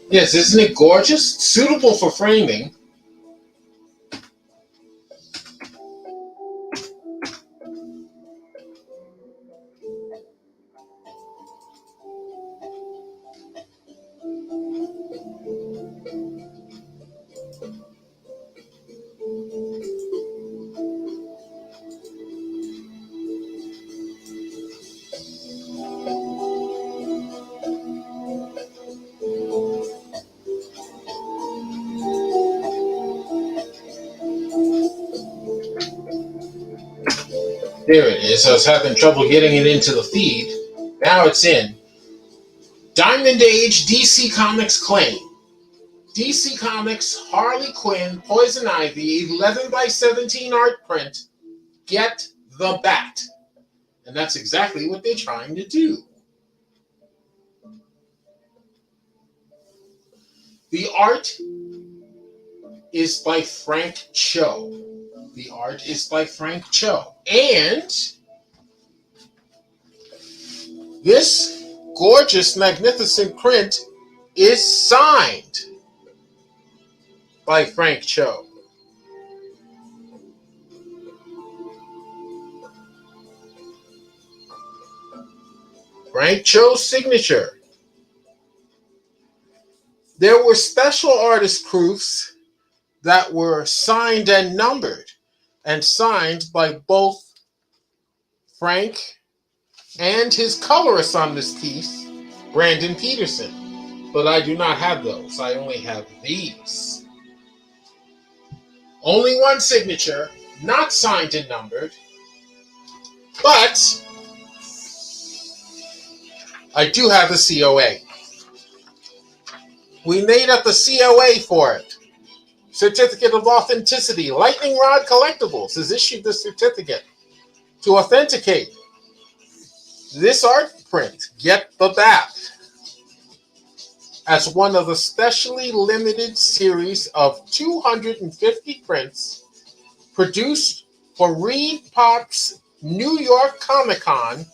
Speaker 1: Yes, isn't it gorgeous? Suitable for framing. There it is. I was having trouble getting it into the feed. Now it's in. Diamond Age DC Comics claim. DC Comics Harley Quinn Poison Ivy 11x17 art print. Get the Bat. And that's exactly what they're trying to do. The art is by Frank Cho. The art is by Frank Cho. And this gorgeous, magnificent print is signed by Frank Cho. Frank Cho's signature. There were special artist proofs that were signed and numbered, and signed by both Frank and his colorist on this piece, Brandon Peterson. But I do not have those. I only have these. Only one signature, not signed and numbered, but I do have a COA. We made up a COA for it. Certificate of Authenticity. Lightning Rod Collectibles has issued the certificate to authenticate this art print, Get the Bat, as one of a specially limited series of 250 prints produced for Reed Pop's New York Comic Con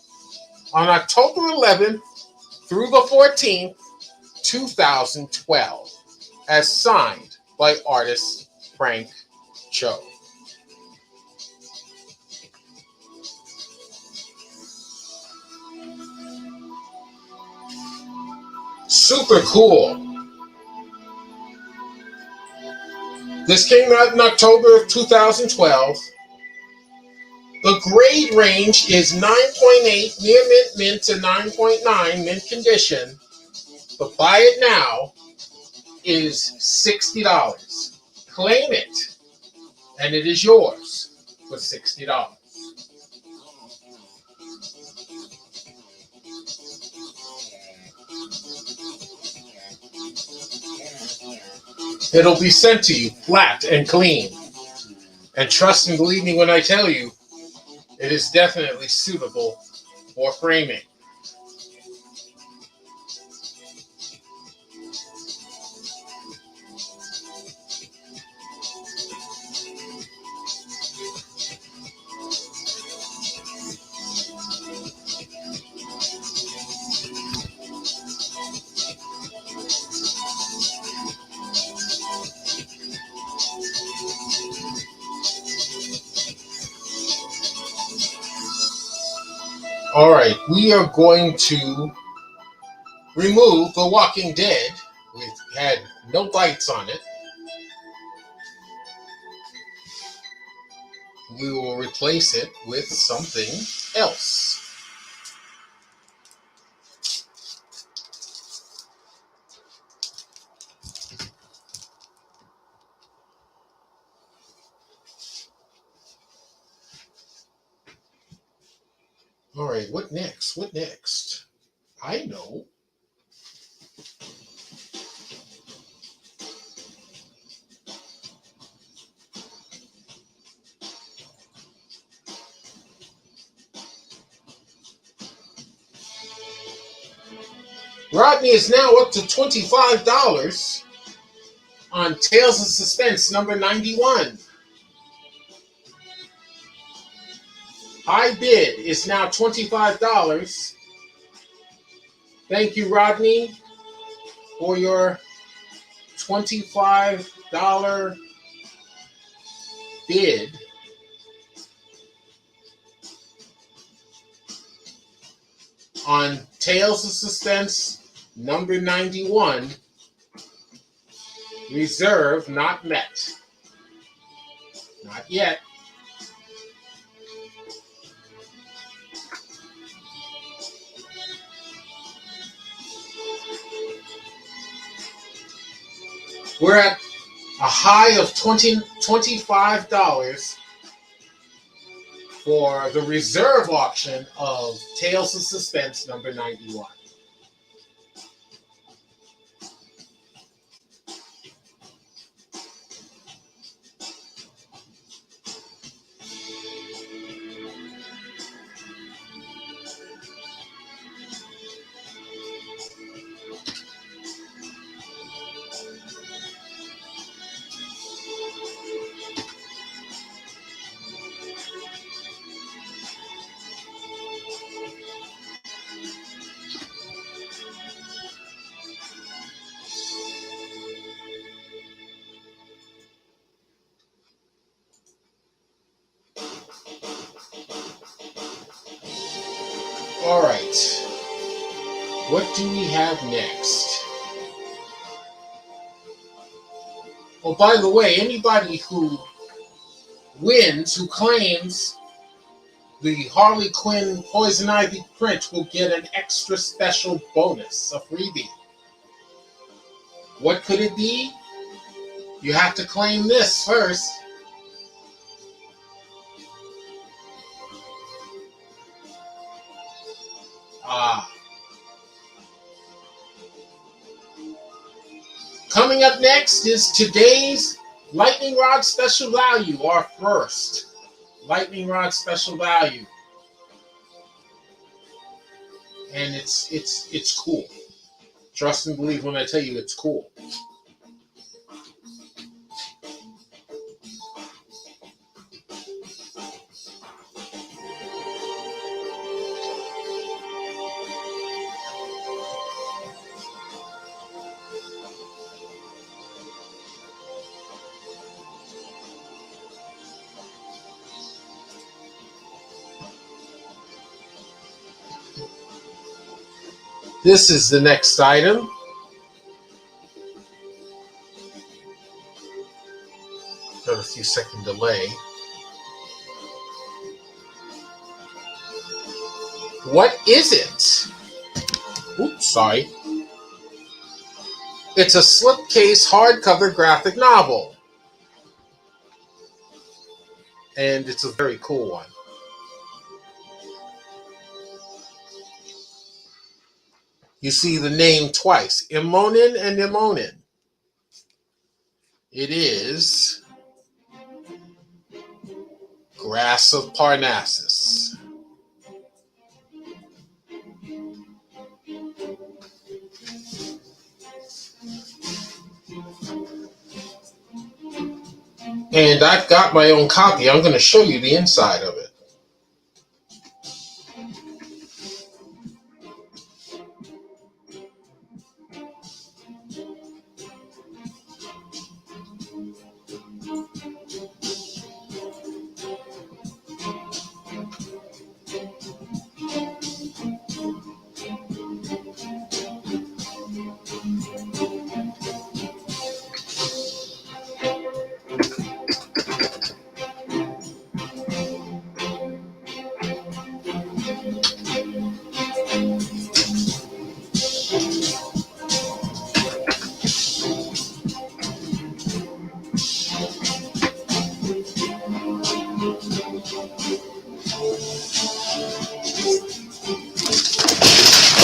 Speaker 1: on October 11th through the 14th, 2012, as signed by artist Frank Cho. Super cool. This came out in October of 2012. The grade range is 9.8 near mint to 9.9 mint condition. But buy it now is $60. Claim it, and it is yours for $60. It'll be sent to you flat and clean. And trust and believe me when I tell you, it is definitely suitable for framing. All right, we are going to remove The Walking Dead. We've had no lights on it. We will replace it with something else. All right, what next? What next? I know. Rodney is now up to $25 on Tales of Suspense number 91. High bid is now $25. Thank you, Rodney, for your $25 bid. On Tales of Suspense number 91, reserve not met. Not yet. We're at a high of $25 for the reserve auction of Tales of Suspense number 91. All right. What do we have next? Oh, by the way, anybody who wins, who claims the Harley Quinn Poison Ivy print will get an extra special bonus, a freebie. What could it be? You have to claim this first. Coming up next is today's Lightning Rod Special Value, our first Lightning Rod Special Value. And it's cool. Trust and believe when I tell you it's cool. This is the next item. Got a few second delay. What is it? Oops, sorry. It's a slipcase hardcover graphic novel. And it's a very cool one. You see the name twice, Imonen and Imonen. It is Grass of Parnassus. And I've got my own copy. I'm going to show you the inside of it.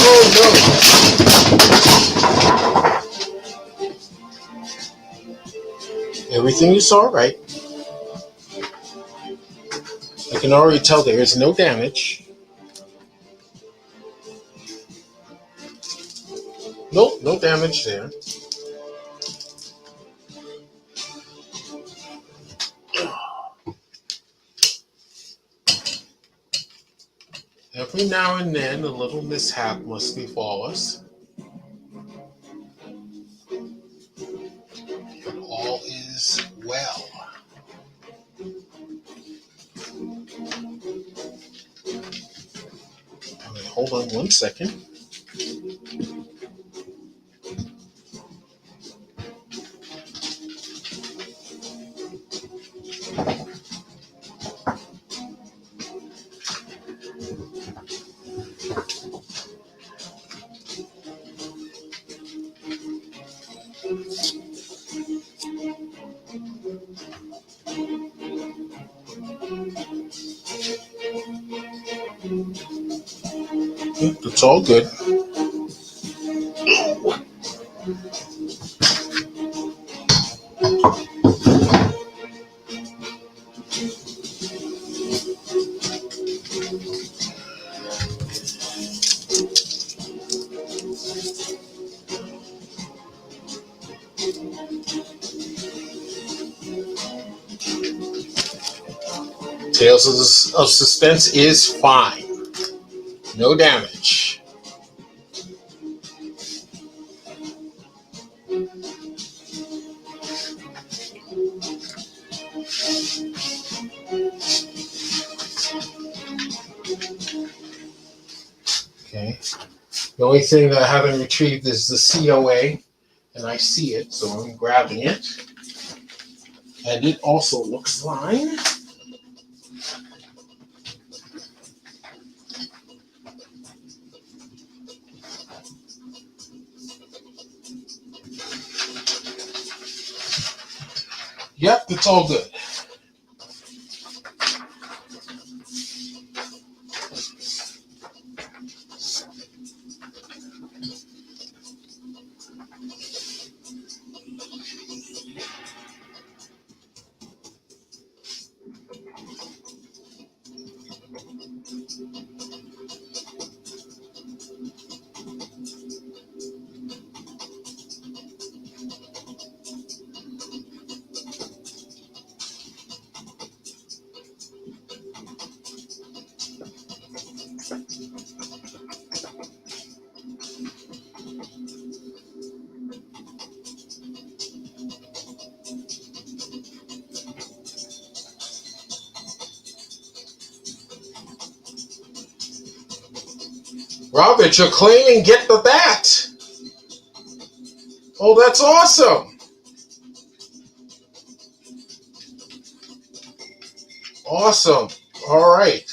Speaker 1: Oh no! Everything is all right. I can already tell there is no damage. Nope, no damage there. Every now and then, a little mishap must befall us. But all is well. Okay, hold on 1 second. It's all good. Tales of Suspense is fine. No damage. Okay. The only thing that I haven't retrieved is the COA, and I see it, so I'm grabbing it. And it also looks fine. Yep, it's all good. Robert, you're claiming get the bat. Oh, that's awesome. Awesome. All right.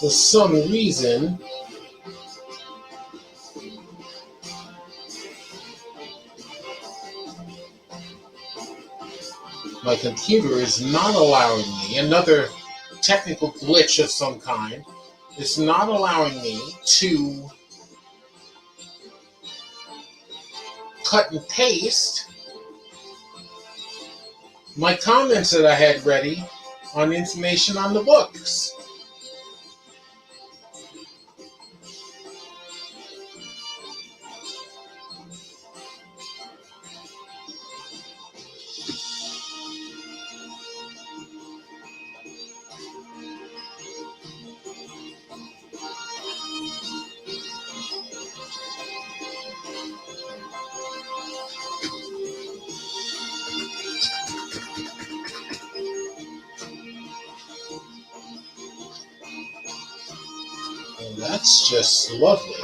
Speaker 1: For some reason, my computer is not allowing me, another technical glitch of some kind, is not allowing me to cut and paste my comments that I had ready on information on the books. And that's just lovely.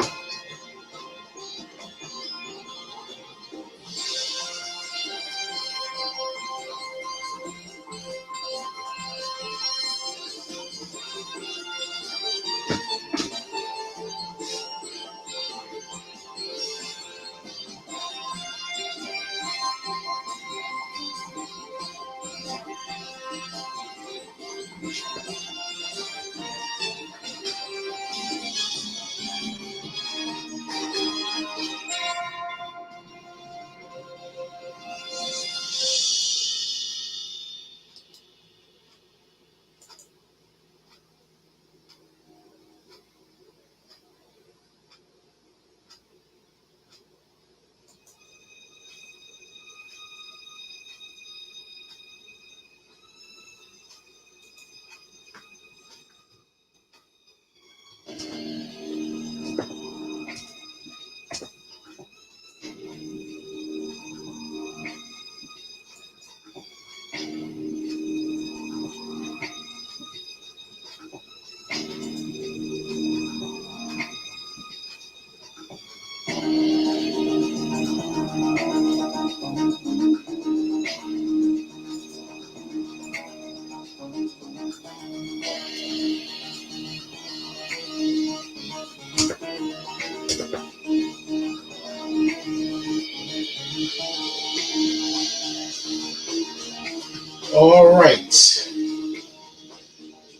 Speaker 1: All right.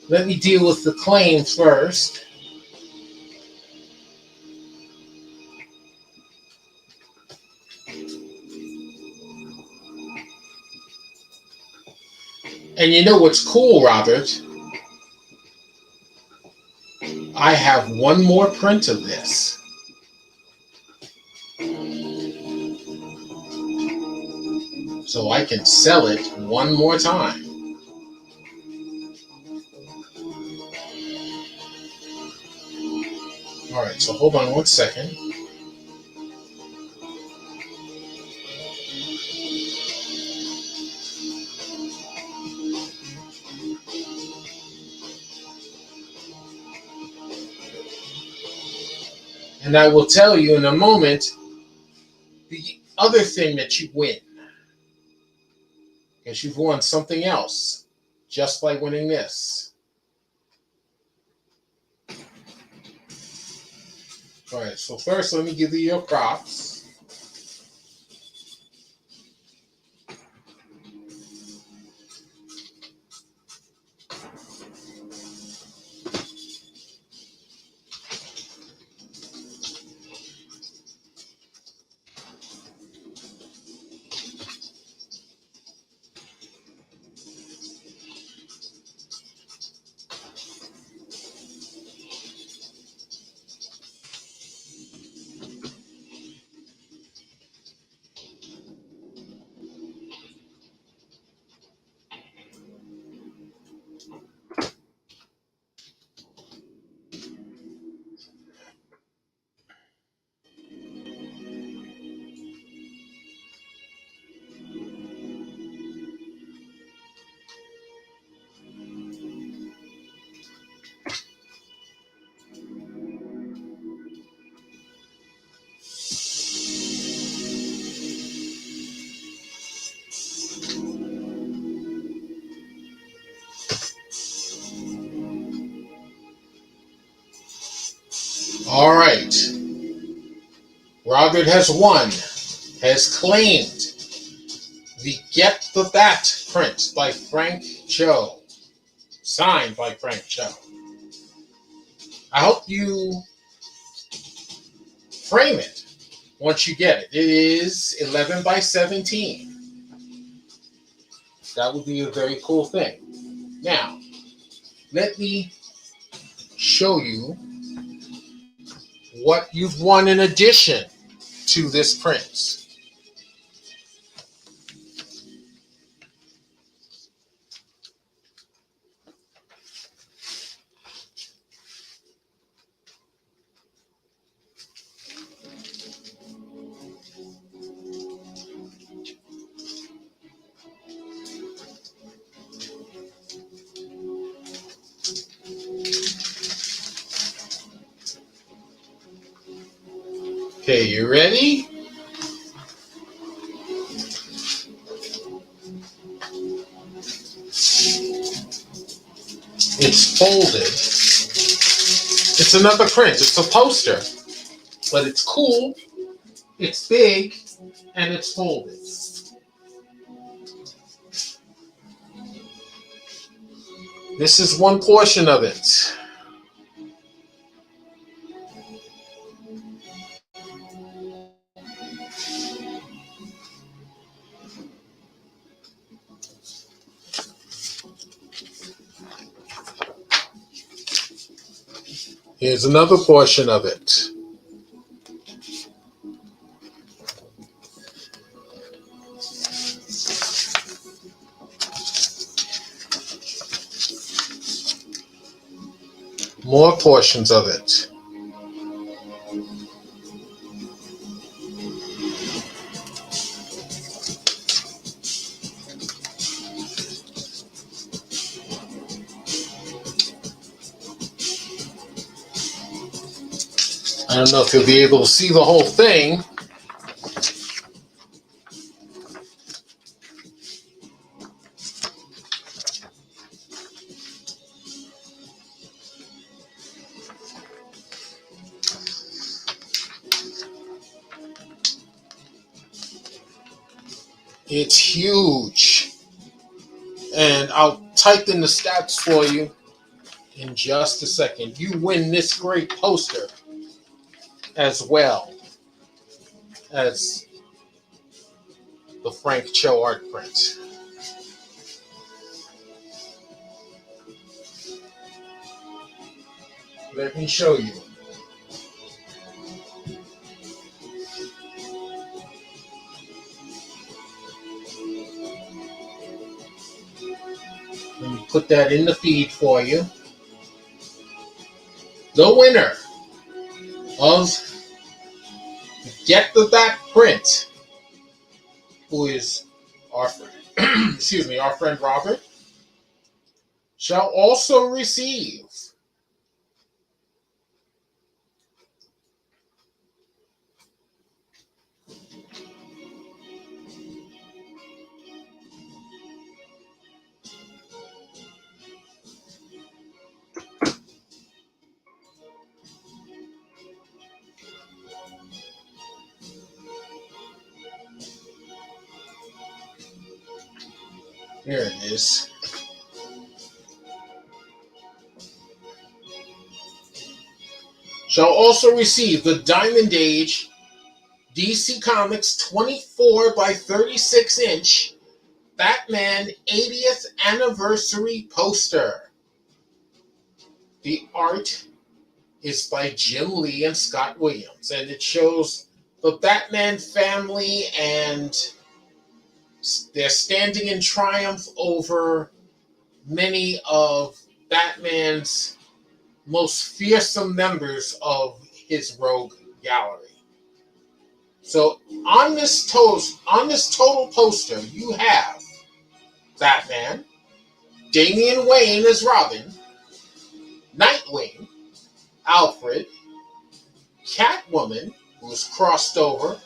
Speaker 1: Let me deal with the claim first. And you know what's cool, Robert? I have one more print of this. So I can sell it one more time. All right, so hold on one second. And I will tell you in a moment the other thing that you win. Because you've won something else, just by winning this. All right, so first let me give you your props. All right. Robert has won, has claimed the Get the Bat print by Frank Cho, signed by Frank Cho. I hope you frame it once you get it. It is 11 by 17. That would be a very cool thing. Now, let me show you what you've won in addition to this print. Okay, you ready? It's folded. It's another print. It's a poster. But it's cool, it's big, and it's folded. This is one portion of it. Here's another portion of it. More portions of it. I don't know if you'll be able to see the whole thing. It's huge. And I'll type in the stats for you in just a second. You win this great poster as well as the Frank Cho art print. Let me show you. Let me put that in the feed for you. The winner of Get the Bat print, who is our friend, our friend Robert, shall also receive here it is. Shall also receive the Diamond Age DC Comics 24 by 36 inch Batman 80th anniversary poster. The art is by Jim Lee and Scott Williams, and it shows the Batman family, and they're standing in triumph over many of Batman's most fearsome members of his rogue gallery. So on this total poster, you have Batman, Damian Wayne as Robin, Nightwing, Alfred, Catwoman, who is crossed over.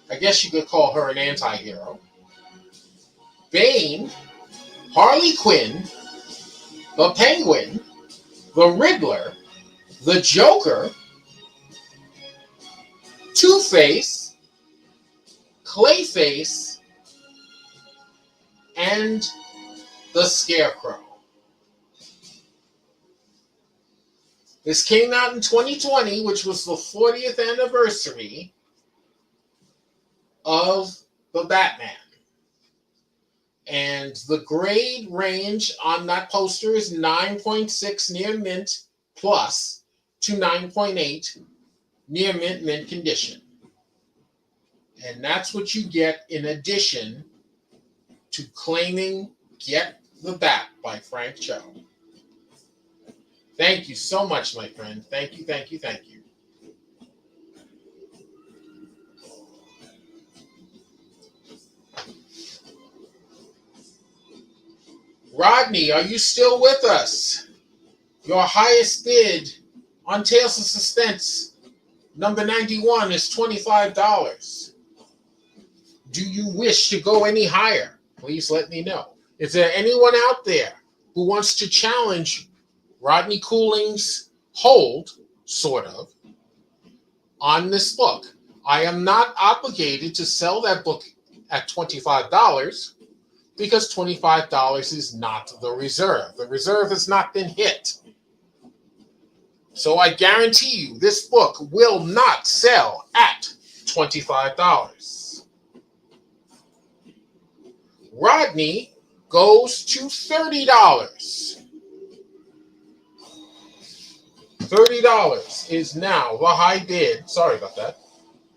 Speaker 1: I guess you could call her an anti-hero. Bane, Harley Quinn, the Penguin, the Riddler, the Joker, Two-Face, Clayface, and the Scarecrow. This came out in 2020, which was the 40th anniversary of the Batman. And the grade range on that poster is 9.6 near mint plus to 9.8 near mint condition. And that's what you get in addition to claiming Get the Bat by Frank Cho. Thank you so much, my friend. Thank you, thank you, thank you. Rodney, are you still with us? Your highest bid on Tales of Suspense, number 91, is $25. Do you wish to go any higher? Please let me know. Is there anyone out there who wants to challenge Rodney Cooling's hold, sort of, on this book? I am not obligated to sell that book at $25 because $25 is not the reserve. The reserve has not been hit. So I guarantee you this book will not sell at $25. Rodney goes to $30. $30 is now the high bid. Sorry about that.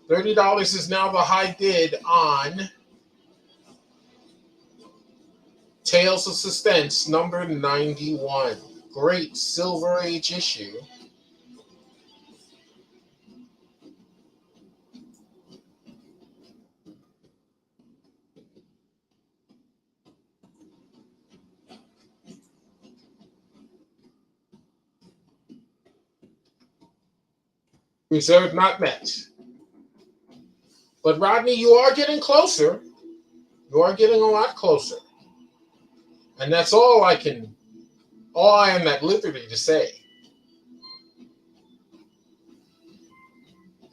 Speaker 1: $30 is now the high bid on Tales of Suspense, number 91. Great Silver Age issue. Reserve not met. But Rodney, you are getting closer. You are getting a lot closer. And that's all I am at liberty to say.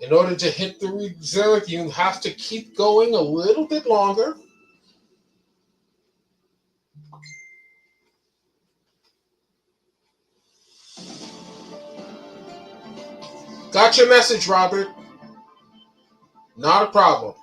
Speaker 1: In order to hit the reserve, you have to keep going a little bit longer. Got your message, Robert. Not a problem.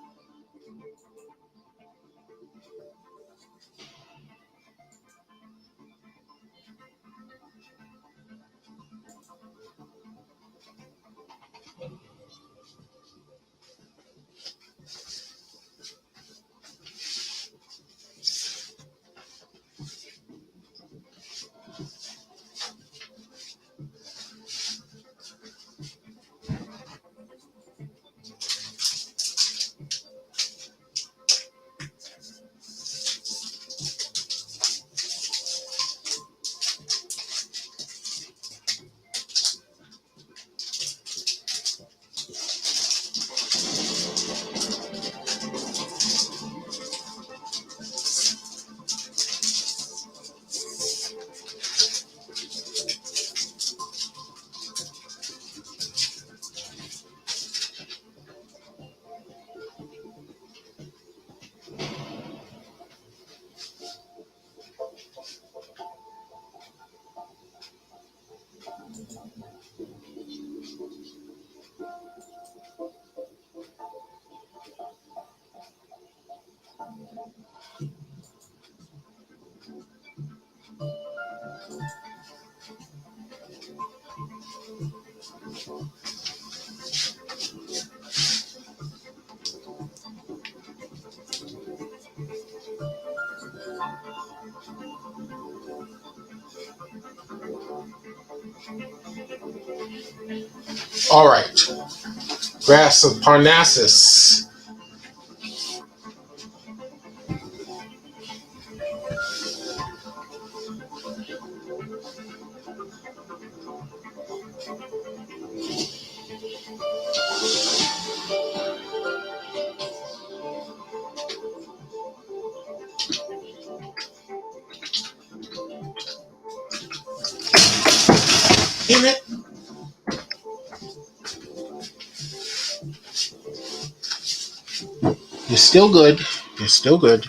Speaker 1: All right. Grass of Parnassus. Damn it. You're still good. You're still good.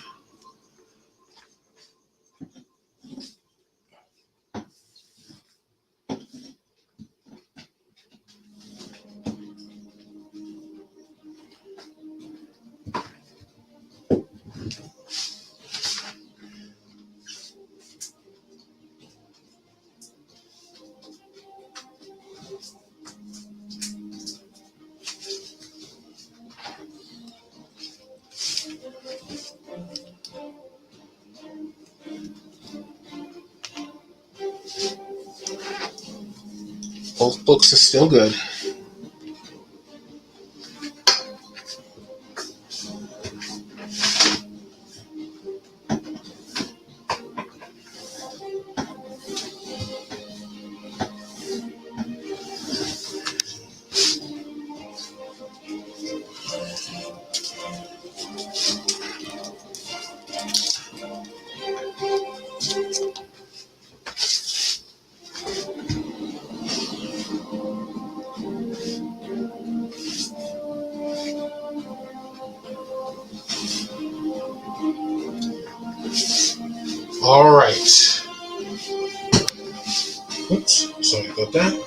Speaker 1: Both books are still good. All right. Oops, sorry about that.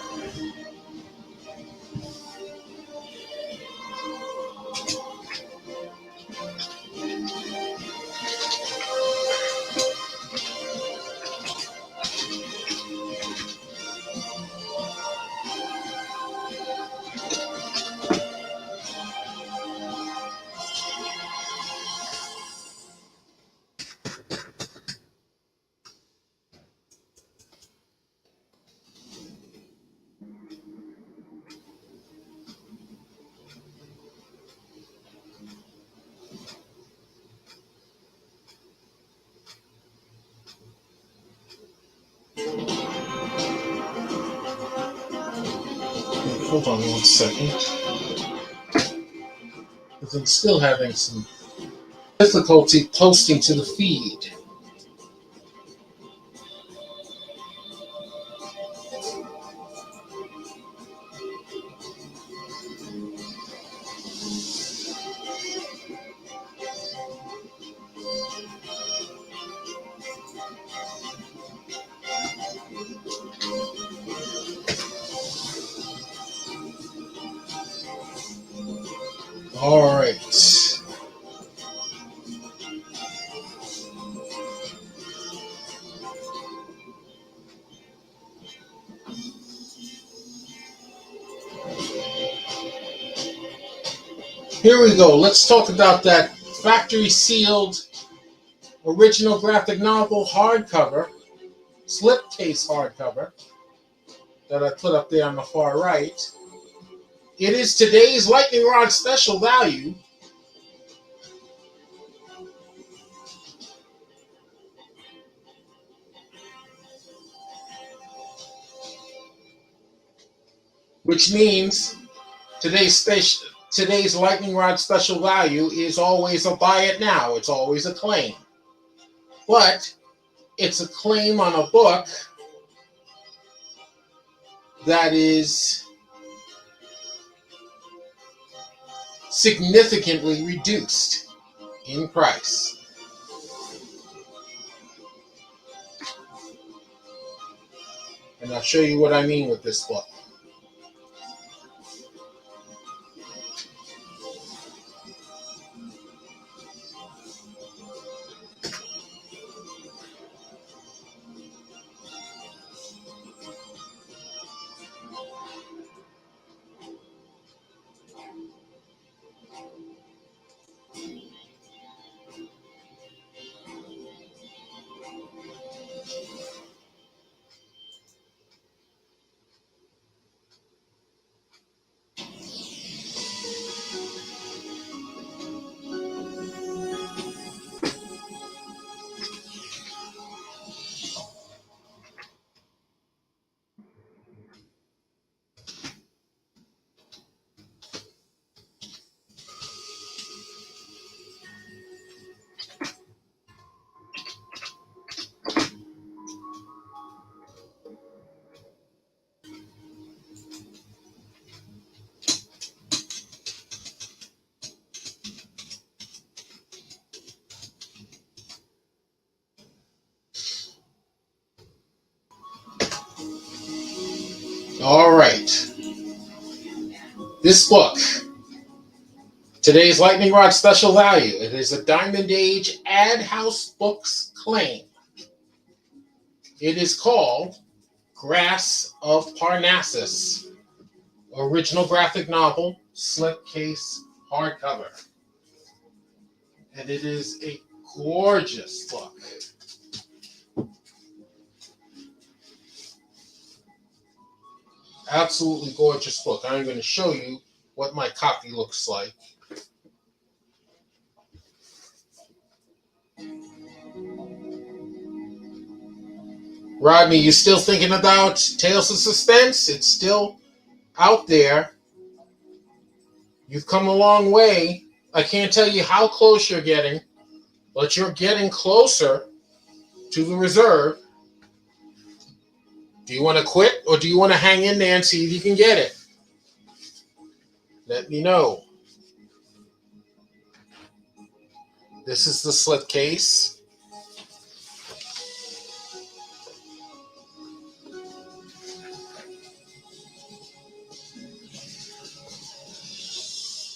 Speaker 1: Hold on 1 second. Because I'm still having some difficulty posting to the feed. All right. Here we go. Let's talk about that factory sealed original graphic novel hardcover, slipcase hardcover that I put up there on the far right. It is today's Lightning Rod special value. Which means today's Lightning Rod special value is always a buy it now. It's always a claim. But it's a claim on a book that is significantly reduced in price. And I'll show you what I mean with this book. All right. This book, today's Lightning Rod special value. It is a Diamond Age Ad House Books claim. It is called Grass of Parnassus. Original graphic novel, slipcase, hardcover. And it is a gorgeous book. Absolutely gorgeous book. I'm going to show you what my copy looks like. Rodney, you still thinking about Tales of Suspense? It's still out there. You've come a long way. I can't tell you how close you're getting, but you're getting closer to the reserve. Do you want to quit or do you want to hang in there and see if you can get it? Let me know. This is the slipcase.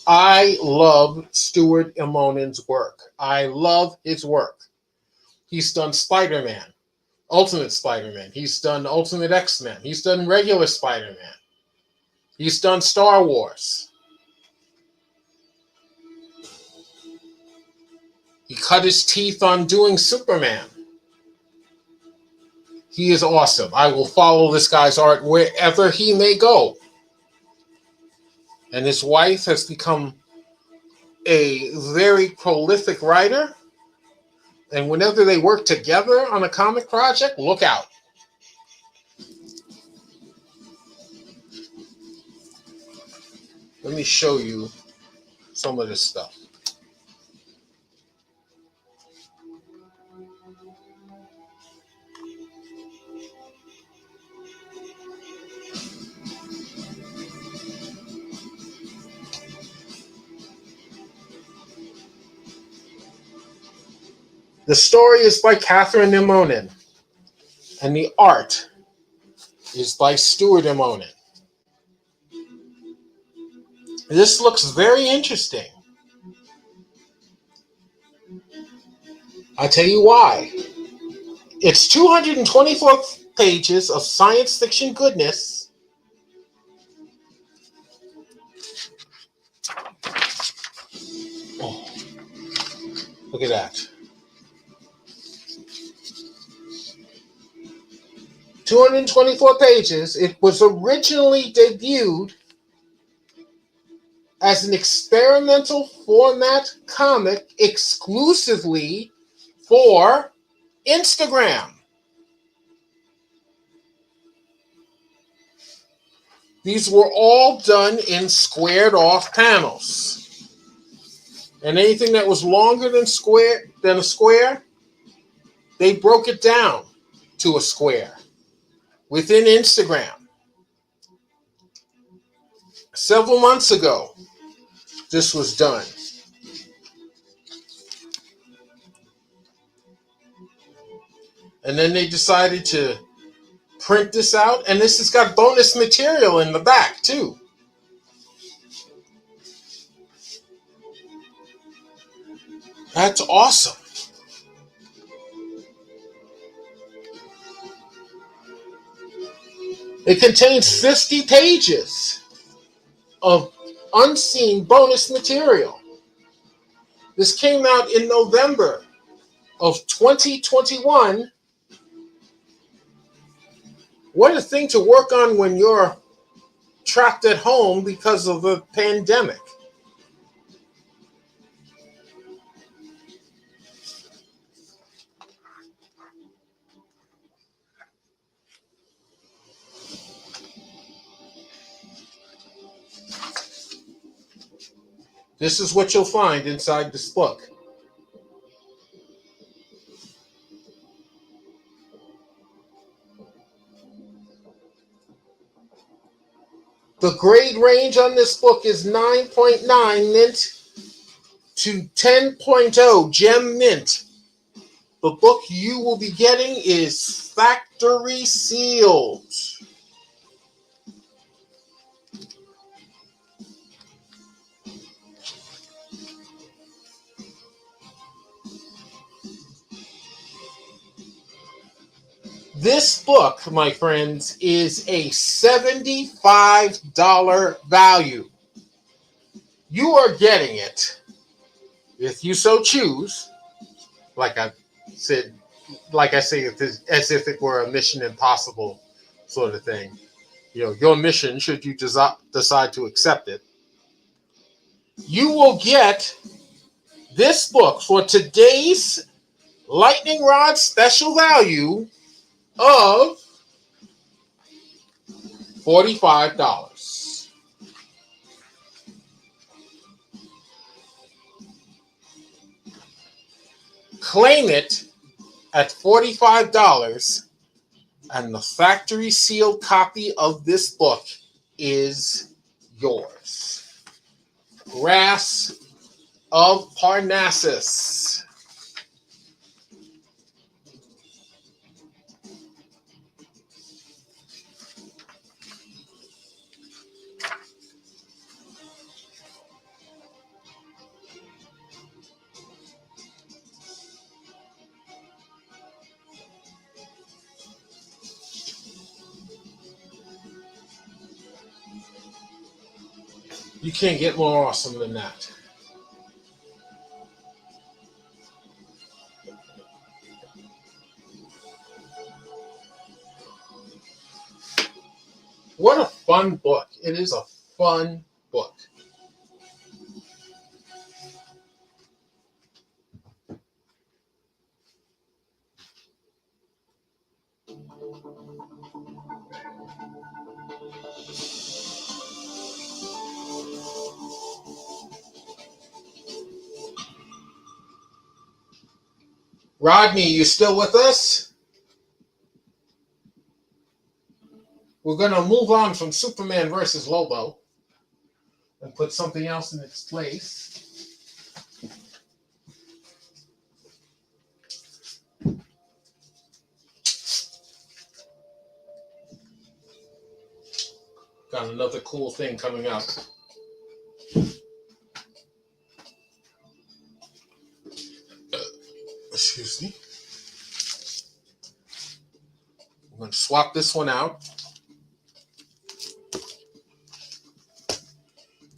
Speaker 1: I love Stuart Immonen's work. I love his work. He's done Spider-Man, Ultimate Spider-Man. He's done Ultimate X-Men. He's done regular Spider-Man. He's done Star Wars. He cut his teeth on doing Superman. He is awesome. I will follow this guy's art wherever he may go. And his wife has become a very prolific writer. And whenever they work together on a comic project, look out. Let me show you some of this stuff. The story is by Catherine Immonen, and the art is by Stuart Immonen. This looks very interesting. I'll tell you why. It's 224 pages of science fiction goodness. Oh, look at that. 224 pages. It was originally debuted as an experimental format comic exclusively for Instagram. These were all done in squared off panels. And anything that was longer than a square, they broke it down to a square within Instagram. Several months ago, this was done. And then they decided to print this out, and this has got bonus material in the back too. That's awesome. It contains 50 pages of unseen bonus material. This came out in November of 2021. What a thing to work on when you're trapped at home because of the pandemic. This is what you'll find inside this book. The grade range on this book is 9.9 mint to 10.0 gem mint. The book you will be getting is factory sealed. This book, my friends, is a $75 value. You are getting it, if you so choose, like I said, as if it were a Mission Impossible sort of thing. Your mission, should you decide to accept it, you will get this book for today's Lightning Rod special value of $45. Claim it at $45, and the factory sealed copy of this book is yours. Grass of Parnassus. You can't get more awesome than that. What a fun book. It is a fun book. Rodney, you still with us? We're going to move on from Superman versus Lobo and put something else in its place. Got another cool thing coming up. Excuse me. I'm going to swap this one out.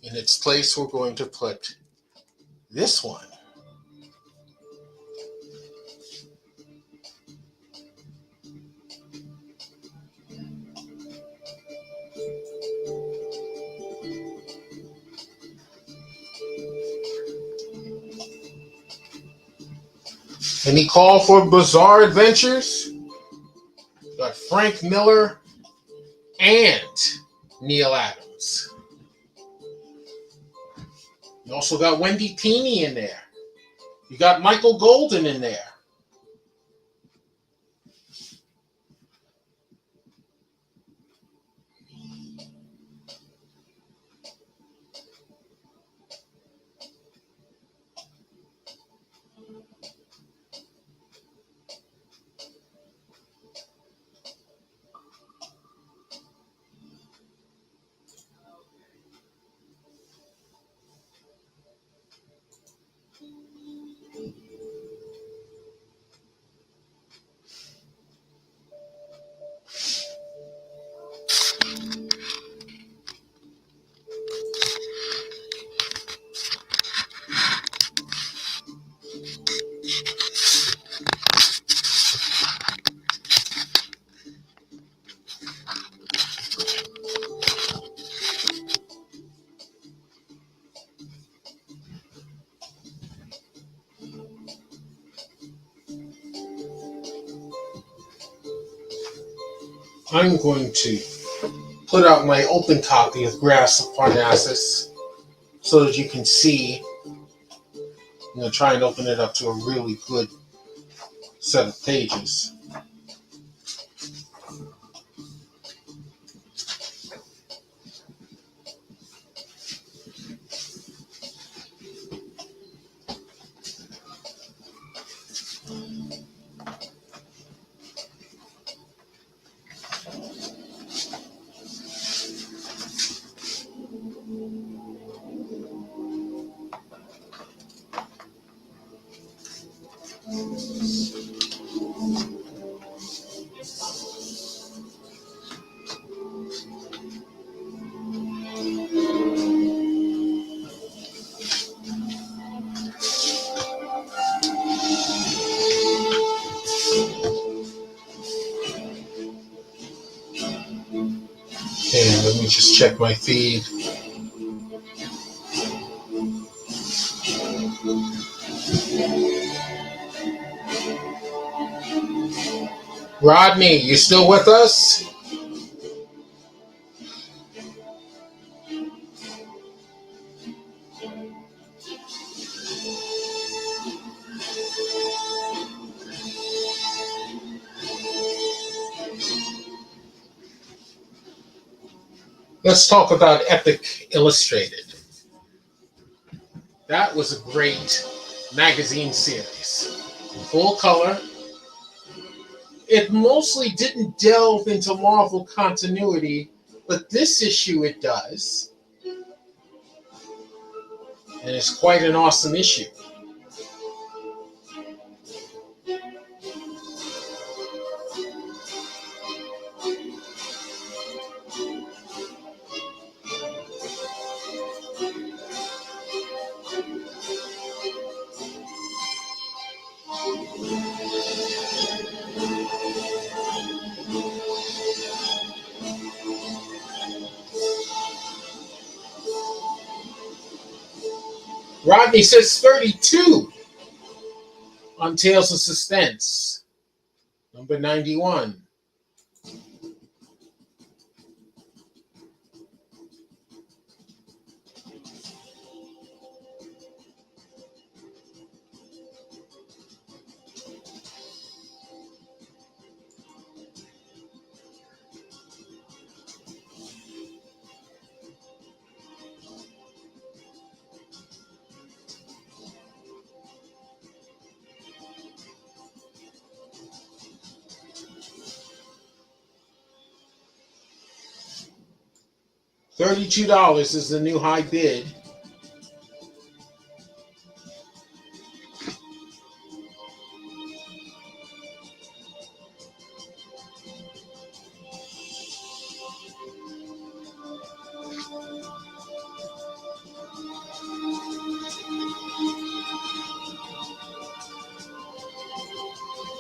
Speaker 1: In its place, we're going to put this one. Any call for Bizarre Adventures? Got Frank Miller and Neil Adams. You also got Wendy Pini in there. You got Michael Golden in there. I'm going to put out my open copy of Grass of Parnassus so that you can see. I'm going to try and open it up to a really good set of pages. Let me just check my feed. Rodney, you still with us? Let's talk about Epic Illustrated. That was a great magazine series. Full color. It mostly didn't delve into Marvel continuity, but this issue it does. And it's quite an awesome issue. Rodney says 32 on Tales of Suspense, number 91. $32 is the new high bid.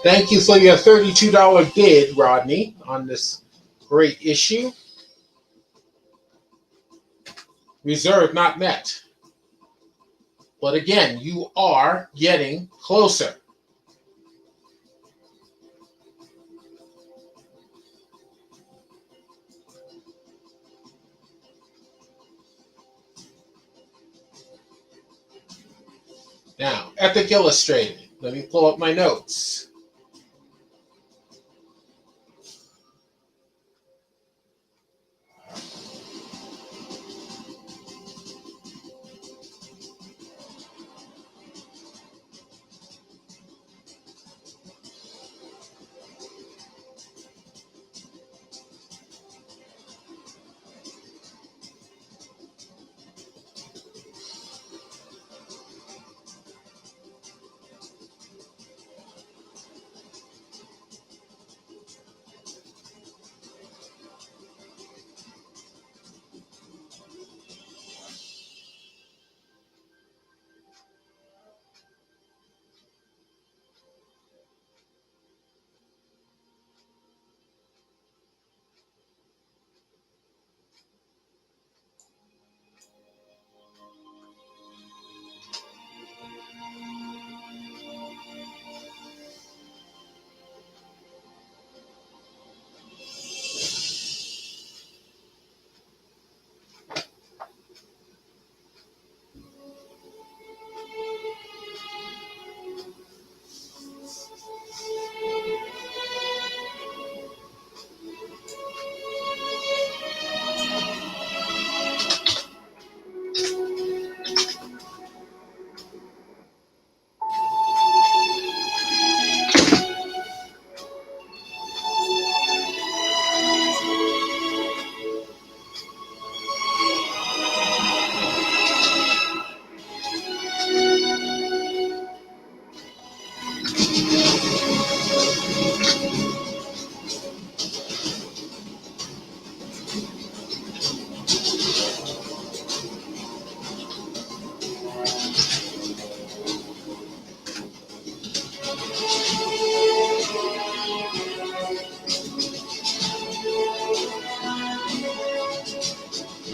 Speaker 1: Thank you for your $32 bid, Rodney, on this great issue. Reserve not met. But again, you are getting closer. Now, Epic Illustrated. Let me pull up my notes.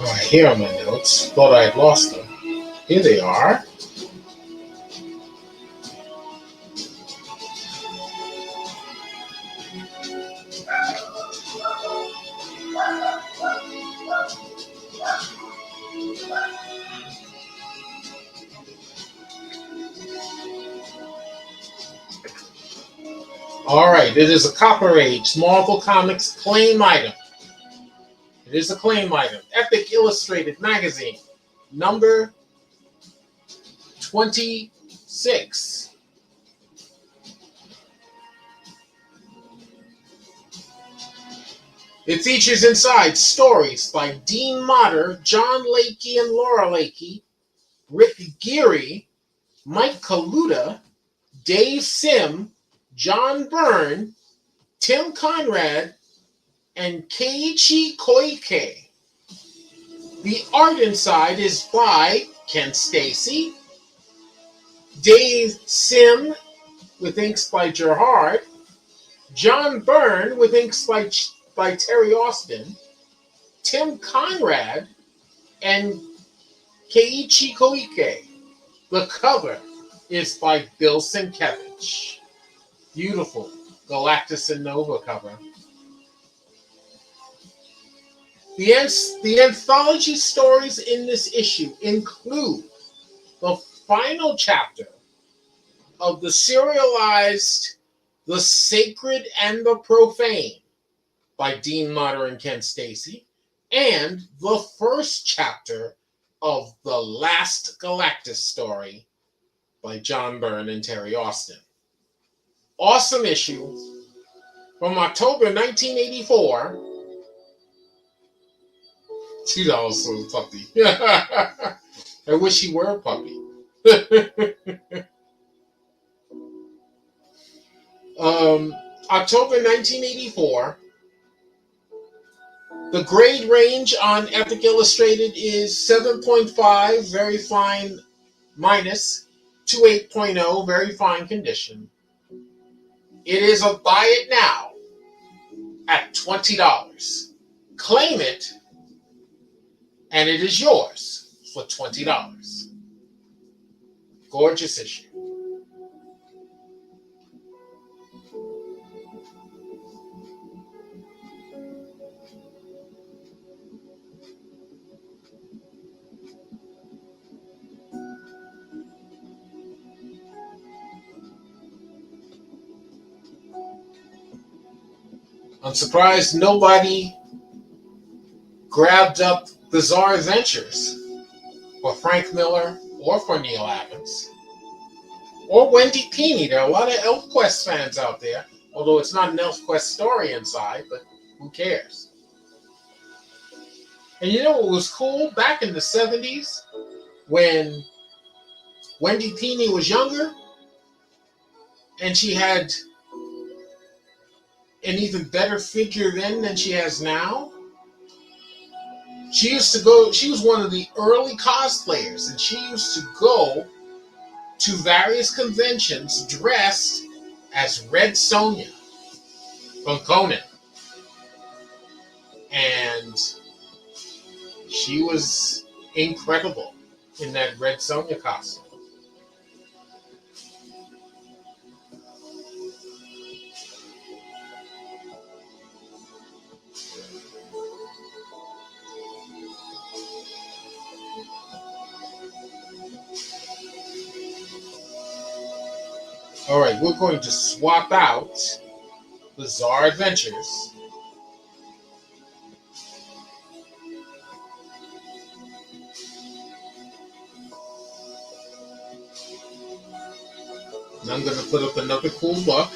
Speaker 1: Oh, here are my notes. Thought I had lost them. Here they are. All right, it is a Copper Age Marvel Comics claim item. It is a claim item. Epic Illustrated Magazine, number 26. It features inside stories by Dean Motter, John Lakey and Laura Lakey, Rick Geary, Mike Kaluta, Dave Sim, John Byrne, Tim Conrad, and Keiichi Koike. The art inside is by Ken Stacy, Dave Sim with inks by Gerhard, John Byrne with inks by Terry Austin, Tim Conrad, and Keiichi Koike. The cover is by Bill Sienkiewicz. Beautiful Galactus and Nova cover. The anthology stories in this issue include the final chapter of the serialized The Sacred and the Profane by Dean Motter and Ken Stacy, and the first chapter of The Last Galactus Story by John Byrne and Terry Austin. Awesome issue from October 1984. $2 for the puppy. I wish he were a puppy. October 1984. The grade range on Epic Illustrated is 7.5, very fine minus, to 8.0, very fine condition. It is a buy it now at $20. Claim it, and it is yours for $20. Gorgeous issue. I'm surprised nobody grabbed up Bizarre Adventures for Frank Miller or for Neil Adams or Wendy Pini. There are a lot of ElfQuest fans out there, although it's not an ElfQuest story inside, but who cares? And you know what was cool? Back in the 70s, when Wendy Pini was younger, and she had an even better figure then than she has now. She was one of the early cosplayers, and she used to go to various conventions dressed as Red Sonja from Conan. And she was incredible in that Red Sonja costume. All right, we're going to swap out Bizarre Adventures. And I'm going to put up another cool book.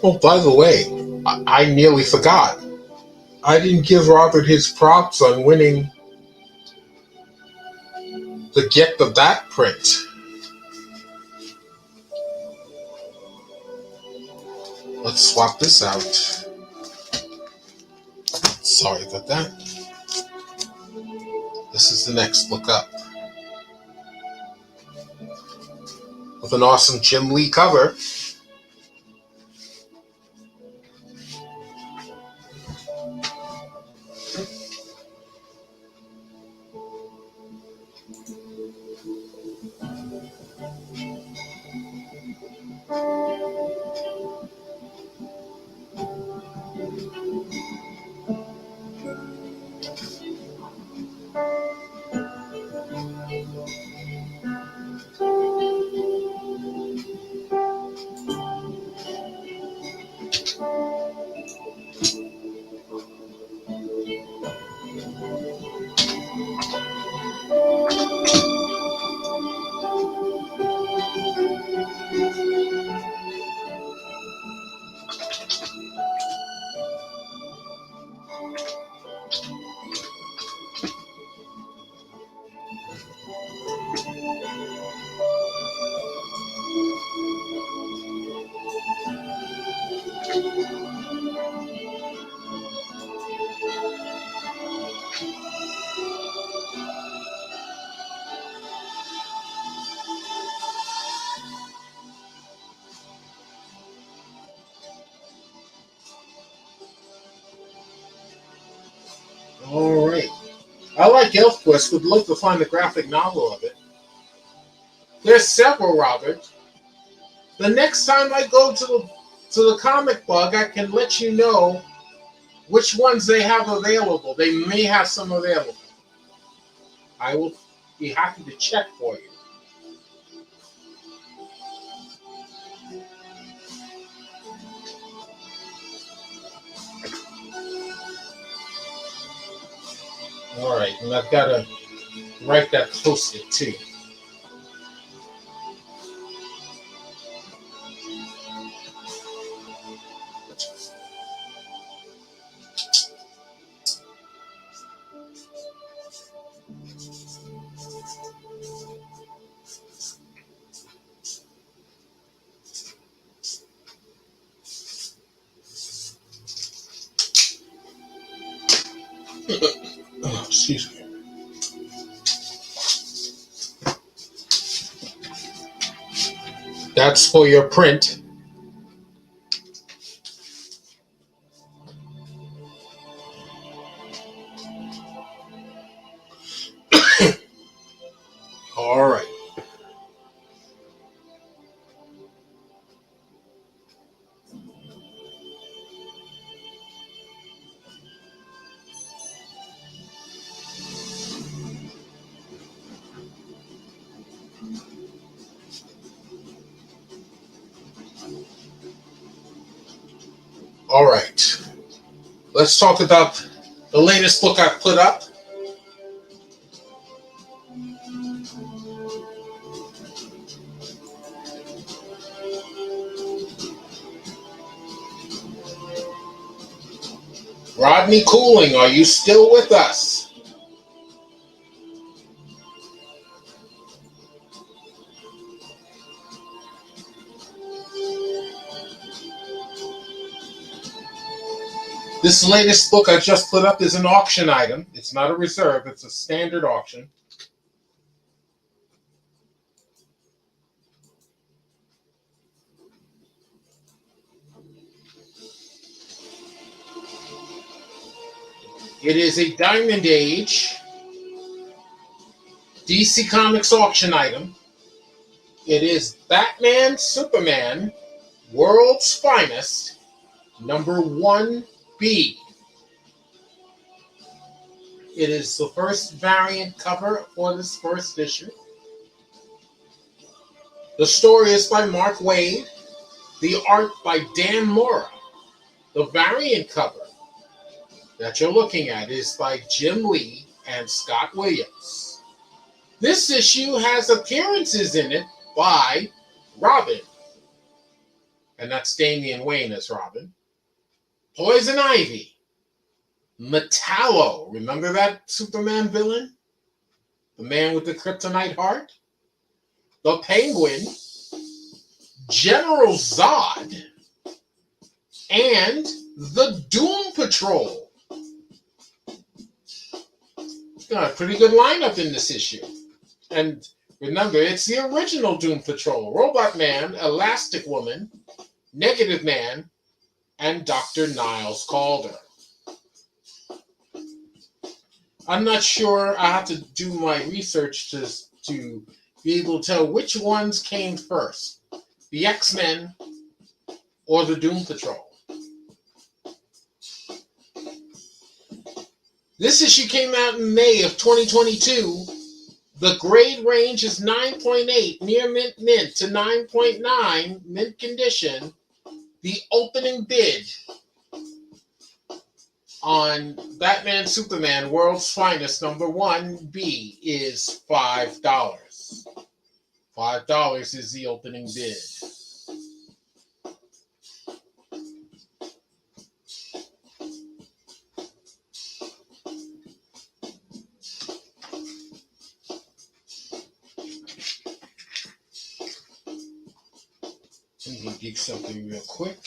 Speaker 1: Oh, by the way, I nearly forgot. I didn't give Robert his props on winning the Get the Bat print. Let's swap this out. Sorry about that. This is the next look up. With an awesome Jim Lee cover. All right. I like ElfQuest. Would love to find a graphic novel of it. There's several, Robert. The next time I go to the comic bug, I can let you know which ones they have available. They may have some available. I will be happy to check for you. All right, and I've got to write that post-it too. Oh, excuse me. That's for your print. All right. All right. Let's talk about the latest book I put up. Rodney Cooling, are you still with us? This latest book I just put up is an auction item. It's not a reserve, it's a standard auction. It is a Diamond Age DC Comics auction item. It is Batman Superman, World's Finest, number 1B. It is the first variant cover for this first issue. The story is by Mark Waid. The art by Dan Mora. The variant cover that you're looking at is by Jim Lee and Scott Williams. This issue has appearances in it by Robin, and that's Damian Wayne as Robin. Poison Ivy, Metallo, remember that Superman villain? The man with the kryptonite heart? The Penguin, General Zod, and the Doom Patrol. Got a pretty good lineup in this issue. And remember, it's the original Doom Patrol. Robot Man, Elastic Woman, Negative Man, and Dr. Niles Calder. I'm not sure. I have to do my research to be able to tell which ones came first. The X-Men or the Doom Patrol. This issue came out in May of 2022. The grade range is 9.8, near mint to 9.9, mint condition. The opening bid on Batman Superman World's Finest number 1B is $5. $5 is the opening bid. Let me geek something real quick.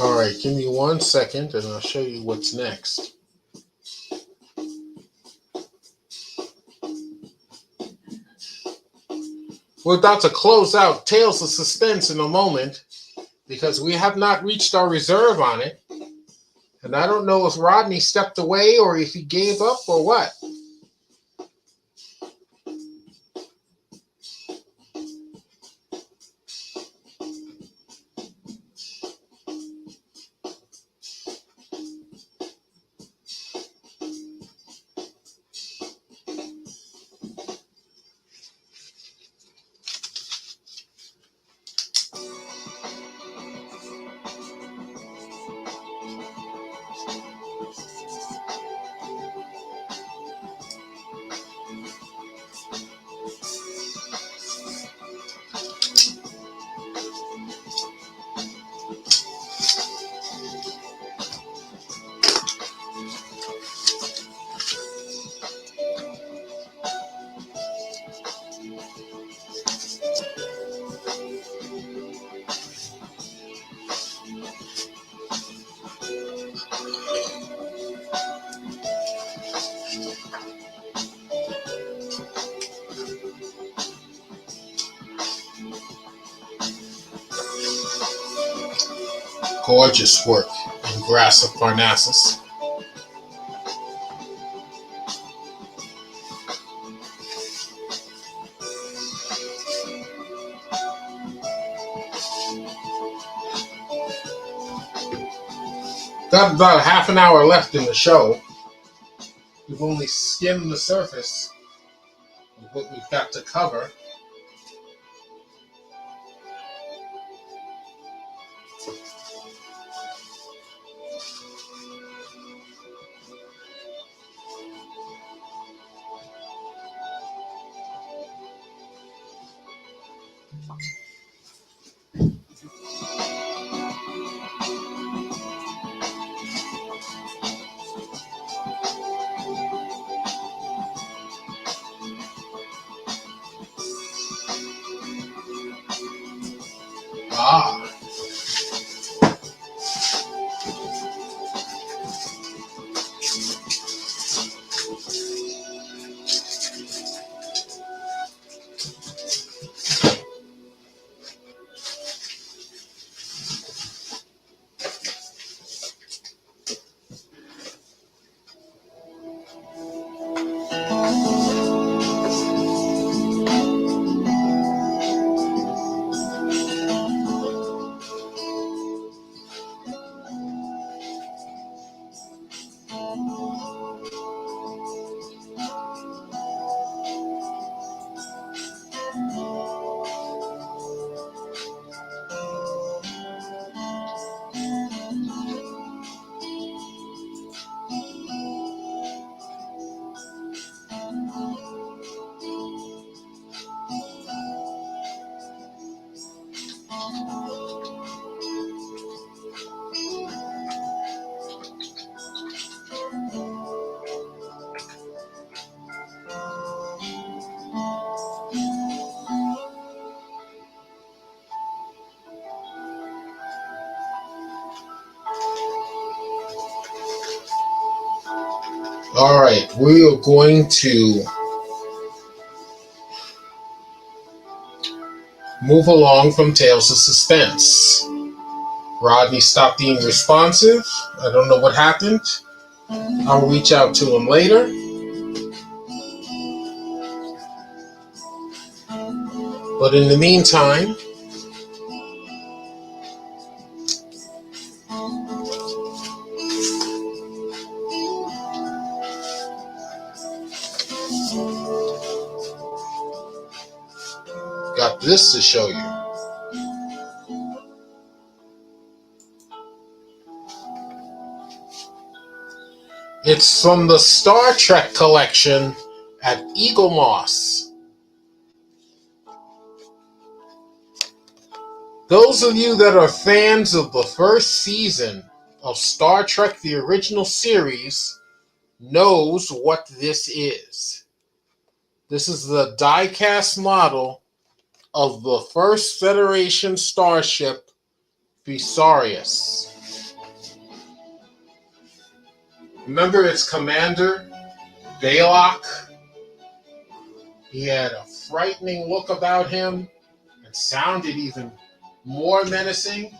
Speaker 1: All right, give me 1 second and I'll show you what's next. We're about to close out Tales of Suspense in a moment because we have not reached our reserve on it. And I don't know if Rodney stepped away or if he gave up or what. Gorgeous work in Grass of Parnassus. Got about half an hour left in the show. We've only skimmed the surface of what we've got to cover. Ah. All right, we are going to move along from Tales of Suspense. Rodney stopped being responsive. I don't know what happened. I'll reach out to him later. But in the meantime, got this to show you. It's from the Star Trek collection at Eagle Moss. Those of you that are fans of the first season of Star Trek the original series knows what this is. This is the die-cast model of the first Federation starship, Visarius. Remember its commander, Balok? He had a frightening look about him and sounded even more menacing,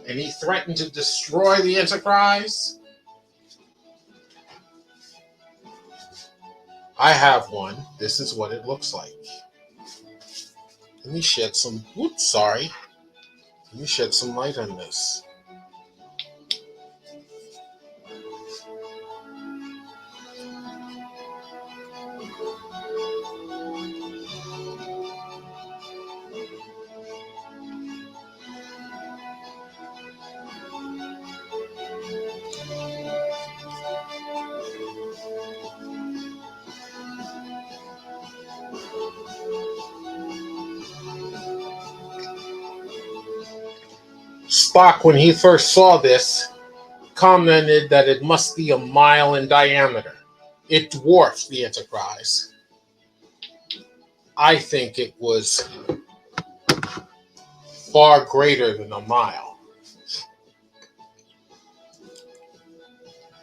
Speaker 1: and he threatened to destroy the Enterprise. I have one. This is what it looks like. Let me shed some, Let me shed some light on this. Spock, when he first saw this, commented that it must be a mile in diameter. It dwarfed the Enterprise. I think it was far greater than a mile.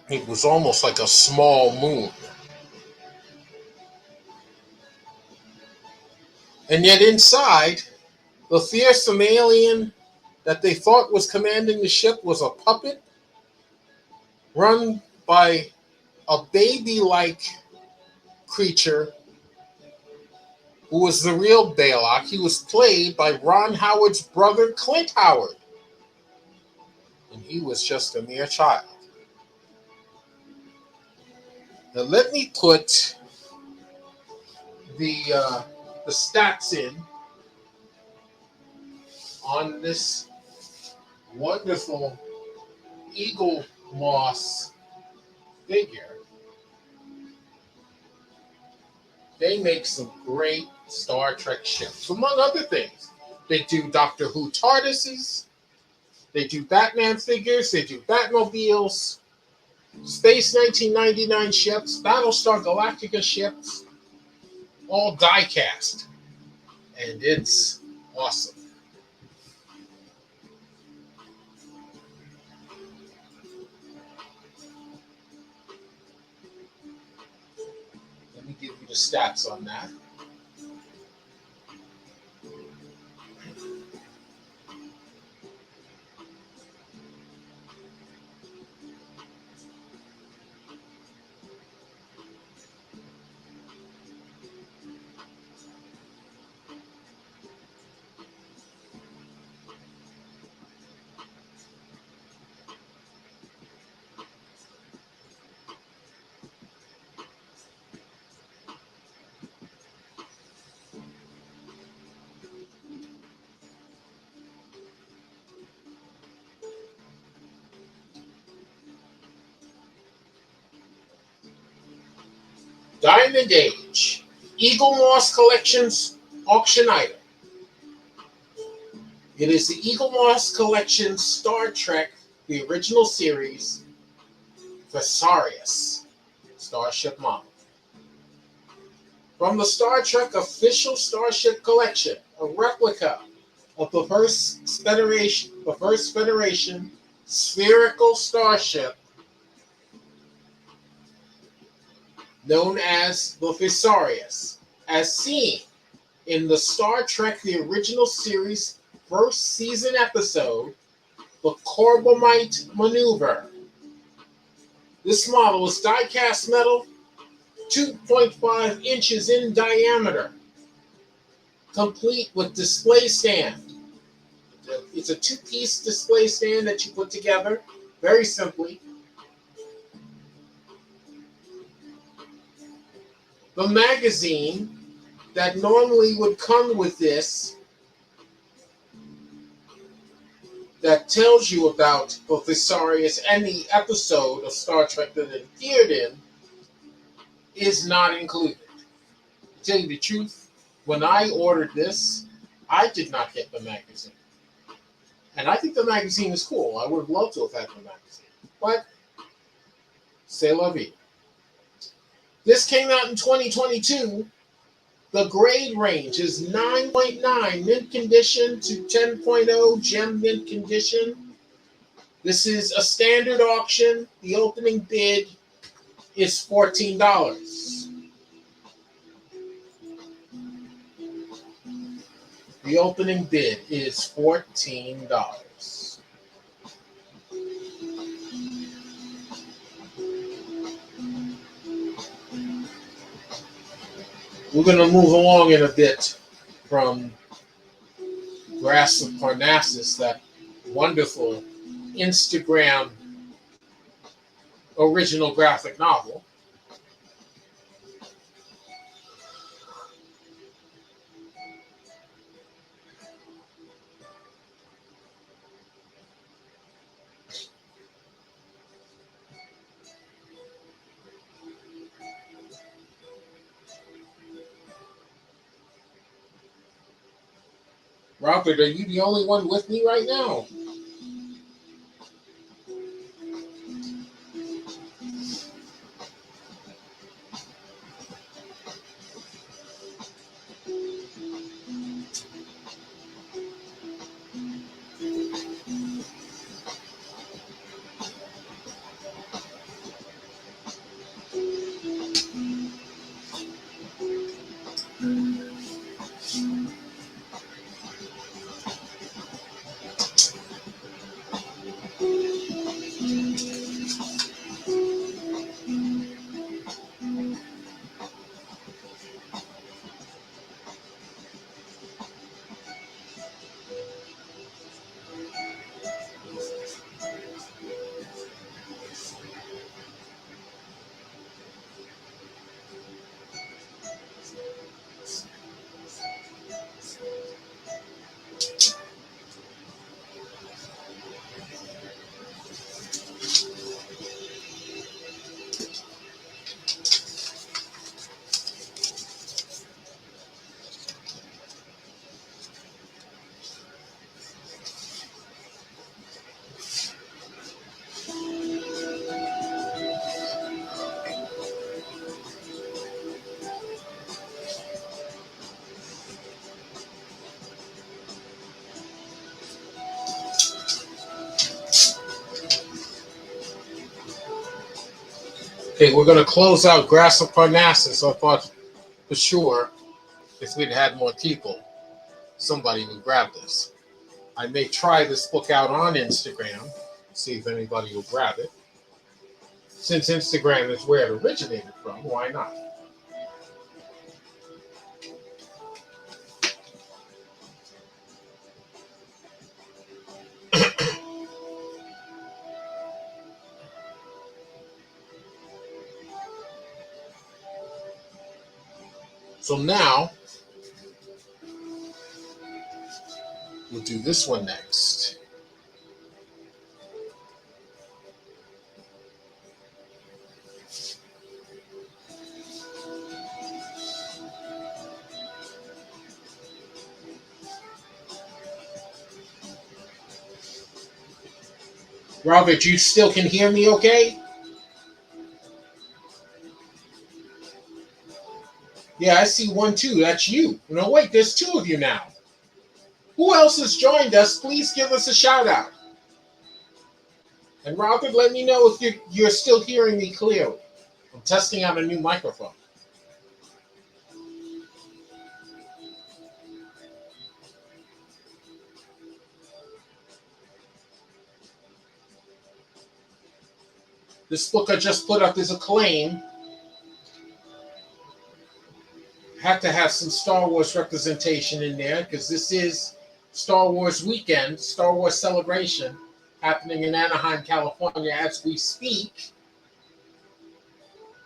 Speaker 1: It was almost like a small moon. And yet inside, the fearsome alien that they thought was commanding the ship was a puppet run by a baby-like creature who was the real Baylock. He was played by Ron Howard's brother, Clint Howard, and he was just a mere child. Now let me put the stats in on this wonderful Eagle Moss figure. They make some great Star Trek ships, among other things. They do Doctor Who TARDISes, they do Batman figures, they do Batmobiles, Space 1999 ships, Battlestar Galactica ships, all die cast. And it's awesome. Let me give you the stats on that. Diamond Age, Eagle Moss Collection's auction item. It is the Eagle Moss Collection Star Trek, the original series, Visarius Starship model. From the Star Trek official Starship Collection, a replica of the first Federation spherical starship known as the Visarius, as seen in the Star Trek the original series first season episode, The Corbomite Maneuver. This model is die-cast metal, 2.5 inches in diameter, complete with display stand. It's a two-piece display stand that you put together very simply. The magazine that normally would come with this, that tells you about the Visarius and the episode of Star Trek that it appeared in, is not included. To tell you the truth, when I ordered this, I did not get the magazine. And I think the magazine is cool. I would have loved to have had the magazine. But, c'est la vie. This came out in 2022. The grade range is 9.9 mint condition to 10.0 gem mint condition. This is a standard auction. The opening bid is $14. The opening bid is $14. We're going to move along in a bit from Grass of Parnassus, that wonderful Instagram original graphic novel. Robert, are you the only one with me right now? Okay, we're going to close out Grass of Parnassus. I thought for sure if we'd had more people, somebody would grab this. I may try this book out on Instagram, see if anybody will grab it. Since Instagram is where it originated from, why not? So now, we'll do this one next. Robert, you still can hear me okay? Yeah, I see one, too. That's you. No, wait, there's two of you now. Who else has joined us? Please give us a shout out. And Robert, let me know if you're still hearing me clearly. I'm testing out a new microphone. This book I just put up is Acclaim. Had to have some Star Wars representation in there because this is Star Wars weekend, Star Wars celebration happening in Anaheim, California as we speak.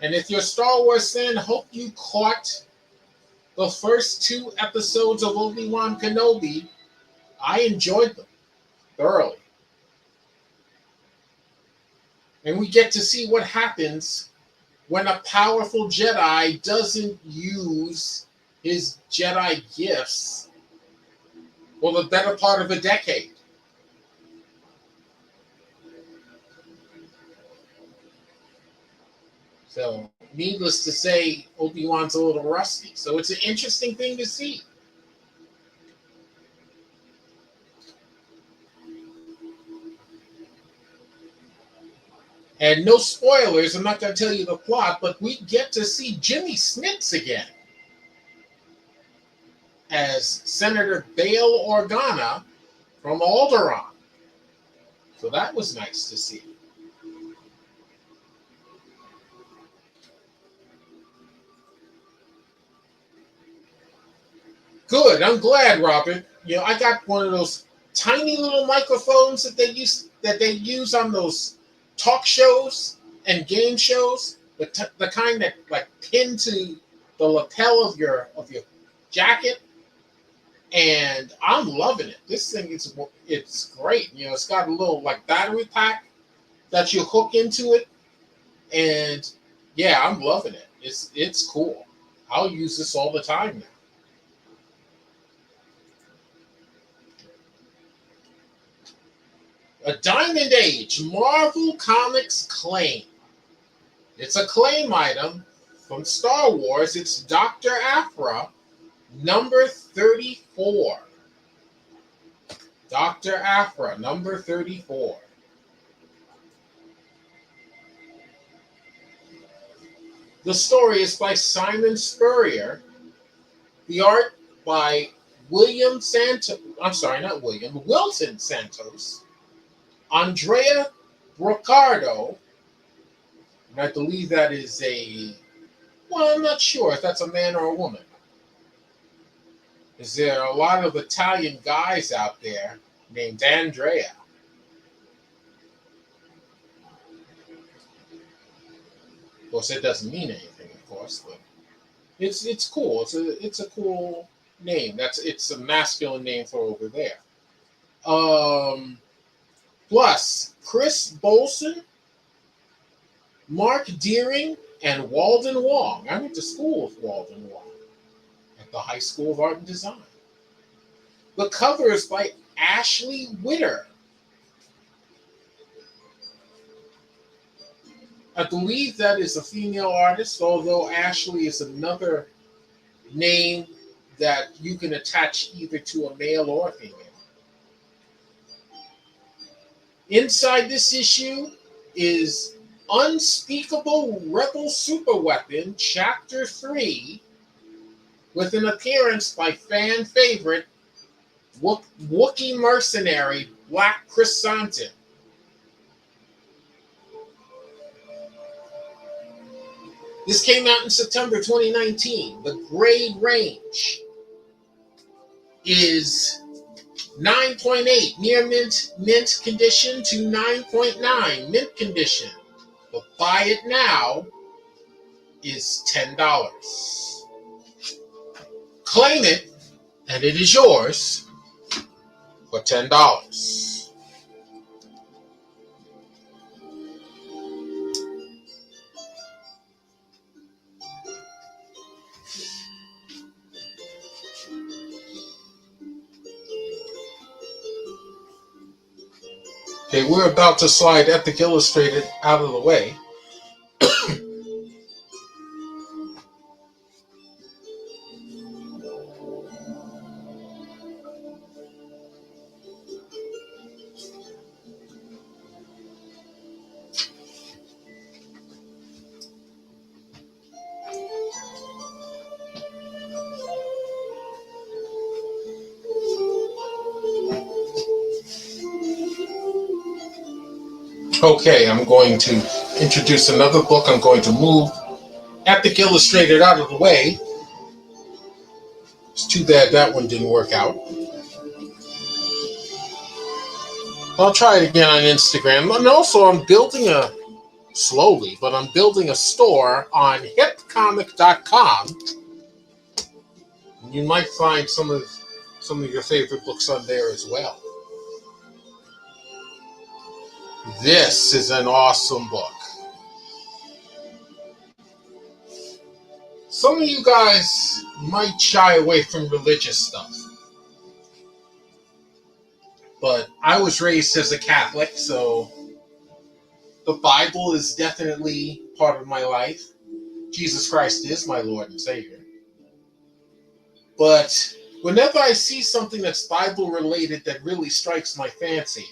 Speaker 1: And if you're a Star Wars fan, hope you caught the first 2 episodes of Obi-Wan Kenobi. I enjoyed them thoroughly. And we get to see what happens when a powerful Jedi doesn't use his Jedi gifts for the better part of a decade. So, needless to say, Obi-Wan's a little rusty. So it's an interesting thing to see. And no spoilers, I'm not going to tell you the plot, but we get to see Jimmy Smits again as Senator Bail Organa from Alderaan. So that was nice to see. Good, I'm glad, Robert. You know, I got one of those tiny little microphones that they use on those talk shows and game shows, the kind that like pin to the lapel of your jacket, and I'm loving it. This thing it's great. You know, it's got a little like battery pack that you hook into it, and yeah, I'm loving it. It's cool. I'll use this all the time now. A Diamond Age Marvel Comics claim. It's a claim item from Star Wars. It's Dr. Aphra, number 34. Dr. Aphra, number 34. The story is by Simon Spurrier. The art by Wilton Santos. Andrea Brocardo, and I believe that is I'm not sure if that's a man or a woman. Is there a lot of Italian guys out there named Andrea? Of course, it doesn't mean anything, of course, but it's cool. It's a cool name. It's a masculine name for over there. Plus, Chris Bolson, Mark Deering, and Walden Wong. I went to school with Walden Wong at the High School of Art and Design. The cover is by Ashley Witter. I believe that is a female artist, although Ashley is another name that you can attach either to a male or a female. Inside this issue is Unspeakable Rebel Superweapon, Chapter 3, with an appearance by fan favorite Wookiee mercenary Black Chrysanthemum. This came out in September 2019. The grade range is 9.8 near mint condition to 9.9 mint condition. But buy it now is $10. Claim it, and it is yours for $10. Okay, we're about to slide Epic Illustrated out of the way. Okay, I'm going to introduce another book. I'm going to move Epic Illustrated out of the way. It's too bad that one didn't work out. I'll try it again on Instagram. And also, I'm building slowly, but I'm building a store on hipcomic.com. You might find some of your favorite books on there as well. This is an awesome book. Some of you guys might shy away from religious stuff. But I was raised as a Catholic, so the Bible is definitely part of my life. Jesus Christ is my Lord and Savior. But whenever I see something that's Bible related that really strikes my fancy,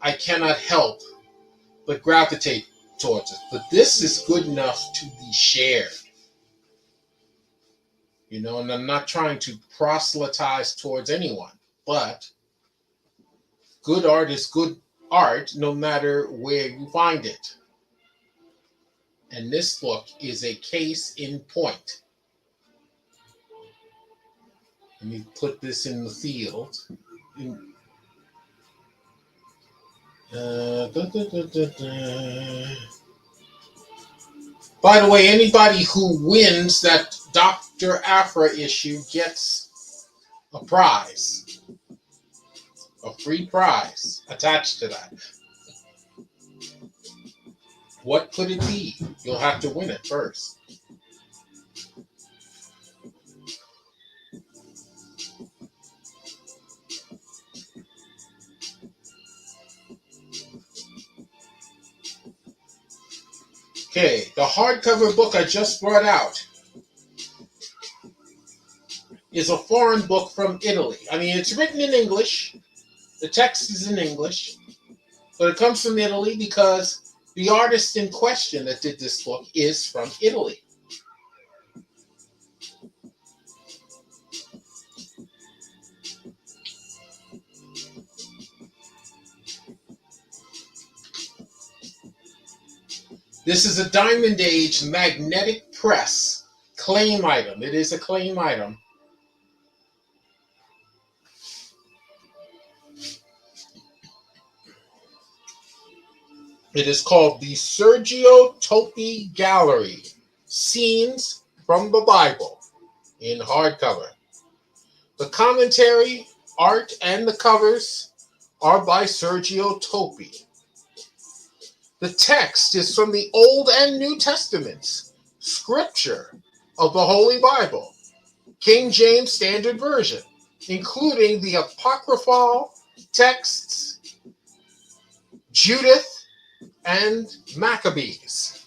Speaker 1: I cannot help but gravitate towards it. But this is good enough to be shared. And I'm not trying to proselytize towards anyone, but good art is good art no matter where you find it. And this book is a case in point. Let me put this in the field. By the way, anybody who wins that Dr. Afra issue gets a prize. A free prize attached to that. What could it be? You'll have to win it first. Okay, the hardcover book I just brought out is a foreign book from Italy. I mean, it's written in English. The text is in English. But it comes from Italy because the artist in question that did this book is from Italy. This is a Diamond Age magnetic press claim item. It is a claim item. It is called the Sergio Topi Gallery, Scenes from the Bible, in hardcover. The commentary, art, and the covers are by Sergio Topi. The text is from the Old and New Testaments, scripture of the Holy Bible, King James Standard Version, including the apocryphal texts, Judith, and Maccabees.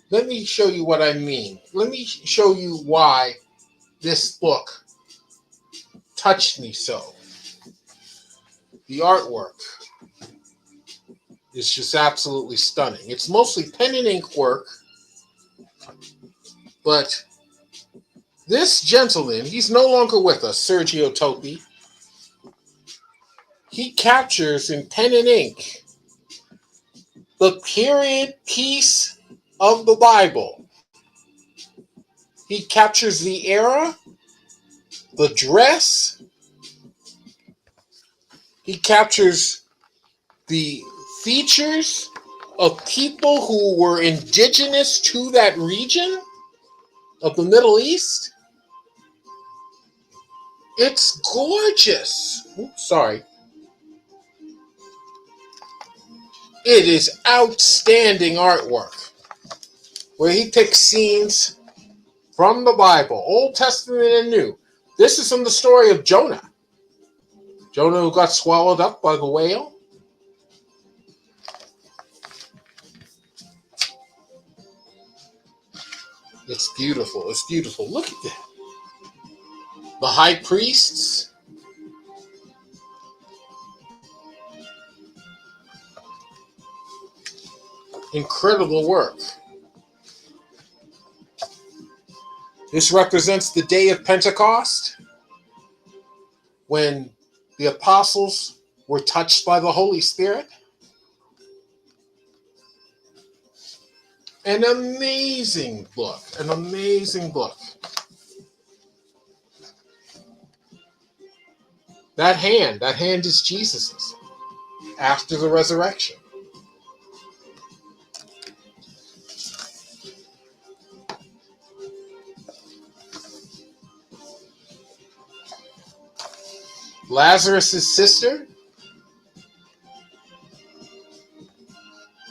Speaker 1: Let me show you what I mean. Let me show you why this book touched me so. The artwork. is just absolutely stunning. It's mostly pen and ink work, but this gentleman, he's no longer with us, Sergio Topi. He captures in pen and ink the period piece of the Bible. He captures the era, the dress. He captures the features of people who were indigenous to that region of the Middle East. It's gorgeous. Oops, sorry. It is outstanding artwork where he picks scenes from the Bible, Old Testament and New. This is from the story of Jonah. Jonah who got swallowed up by the whale. It's beautiful. It's beautiful. Look at that. The high priests. Incredible work. This represents the day of Pentecost, when the apostles were touched by the Holy Spirit. An amazing book. An amazing book. That hand is Jesus's after the resurrection. Lazarus' sister.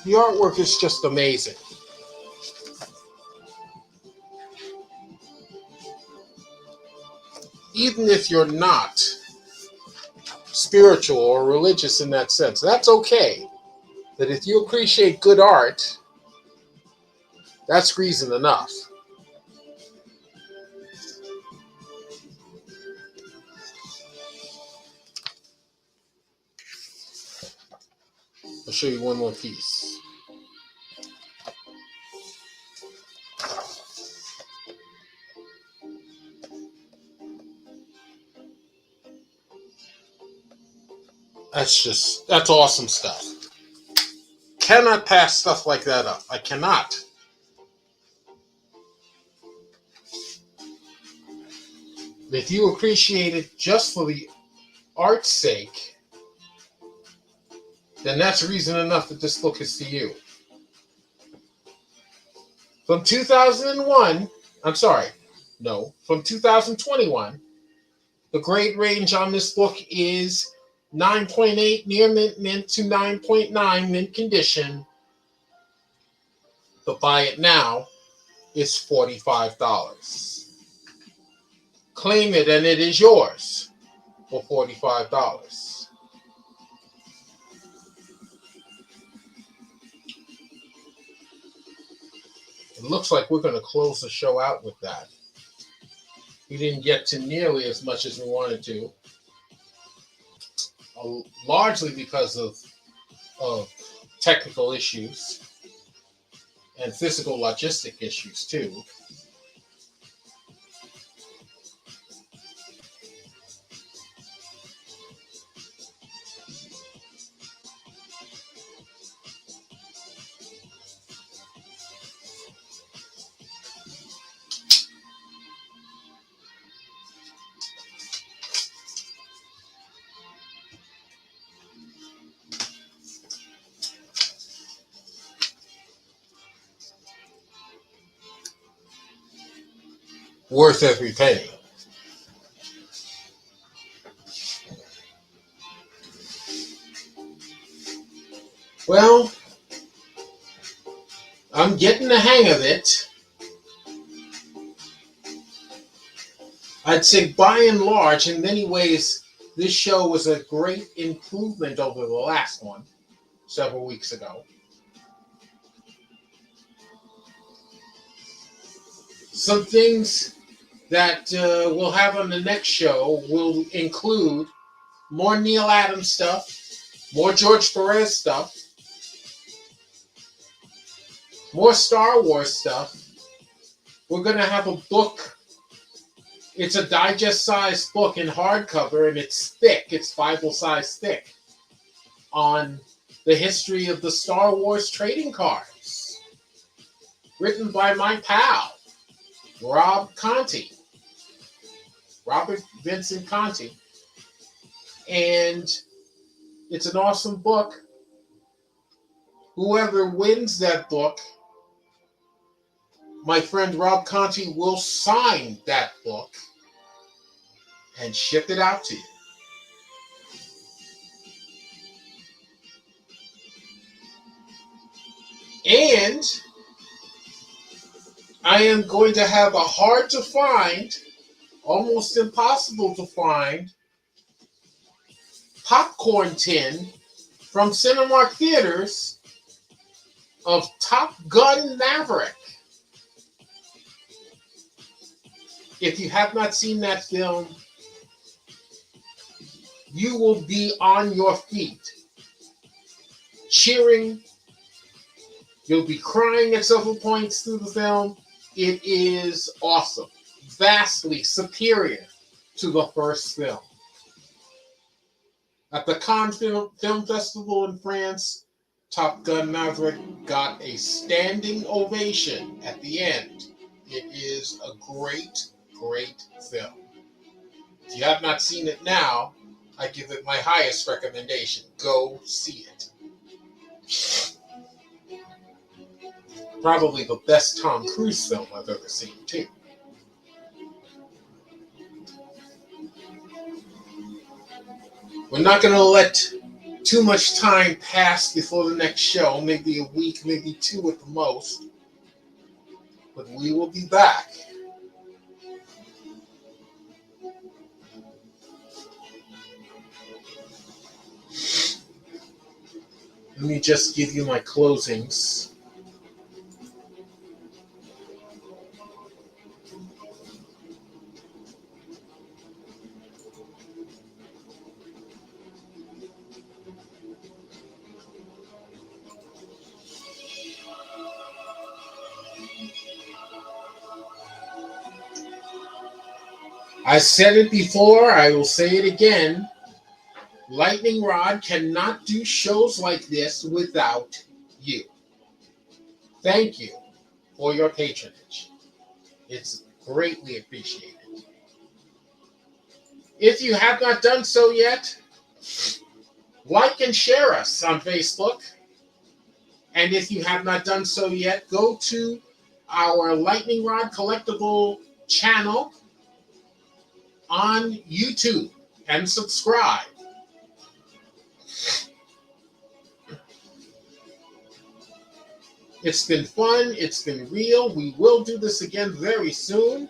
Speaker 1: The artwork is just amazing. Even if you're not spiritual or religious in that sense, that's okay. That if you appreciate good art, that's reason enough. I'll show you one more piece. That's awesome stuff. Cannot pass stuff like that up. I cannot. If you appreciate it just for the art's sake, then that's reason enough that this book is for you. From 2021, from 2021, the grade range on this book is 9.8 near mint to 9.9 mint condition. To buy it now is $45. Claim it and it is yours for $45. It looks like we're going to close the show out with that. We didn't get to nearly as much as we wanted to, largely because of technical issues and physical logistic issues too. Worth every penny. Well, I'm getting the hang of it. I'd say by and large, in many ways, this show was a great improvement over the last one several weeks ago. Some things that we'll have on the next show will include more Neil Adams stuff, more George Perez stuff, More Star Wars stuff. We're going to have a book. It's a digest-sized book in hardcover, and it's thick. It's Bible-sized thick on the history of the Star Wars trading cards. Written by my pal, Robert Vincent Conti. And it's an awesome book. Whoever wins that book, my friend Rob Conti will sign that book and ship it out to you. And I am going to have a hard to find, almost impossible to find, popcorn tin from Cinemark Theaters of Top Gun Maverick. If you have not seen that film, you will be on your feet, cheering. You'll be crying at several points through the film. It is awesome, vastly superior to the first film. At the Cannes Film Festival in France, Top Gun Maverick got a standing ovation at the end. It is a great, great film. If you have not seen it now, I give it my highest recommendation. Go see it. Probably the best Tom Cruise film I've ever seen, too. We're not going to let too much time pass before the next show, maybe a week, maybe two at the most. But we will be back. Let me just give you my closings. I said it before, I will say it again. Lightning Rod cannot do shows like this without you. Thank you for your patronage. It's greatly appreciated. If you have not done so yet, like and share us on Facebook. And if you have not done so yet, go to our Lightning Rod Collectible channel on YouTube and subscribe. It's been fun. It's been real. We will do this again very soon.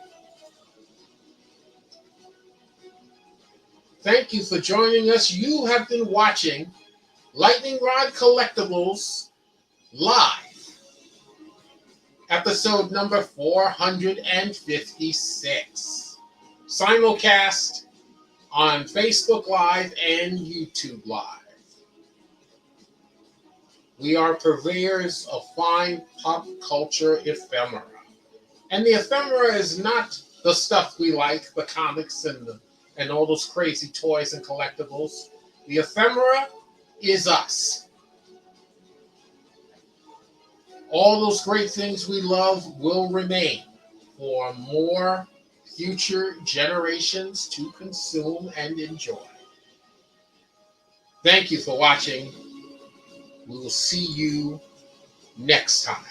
Speaker 1: Thank you for joining us. You have been watching Lightning Rod Collectibles Live, episode number 456. Simulcast on Facebook Live and YouTube Live. We are purveyors of fine pop culture ephemera. And the ephemera is not the stuff we like, the comics and all those crazy toys and collectibles. The ephemera is us. All those great things we love will remain for more future generations to consume and enjoy. Thank you for watching. We will see you next time.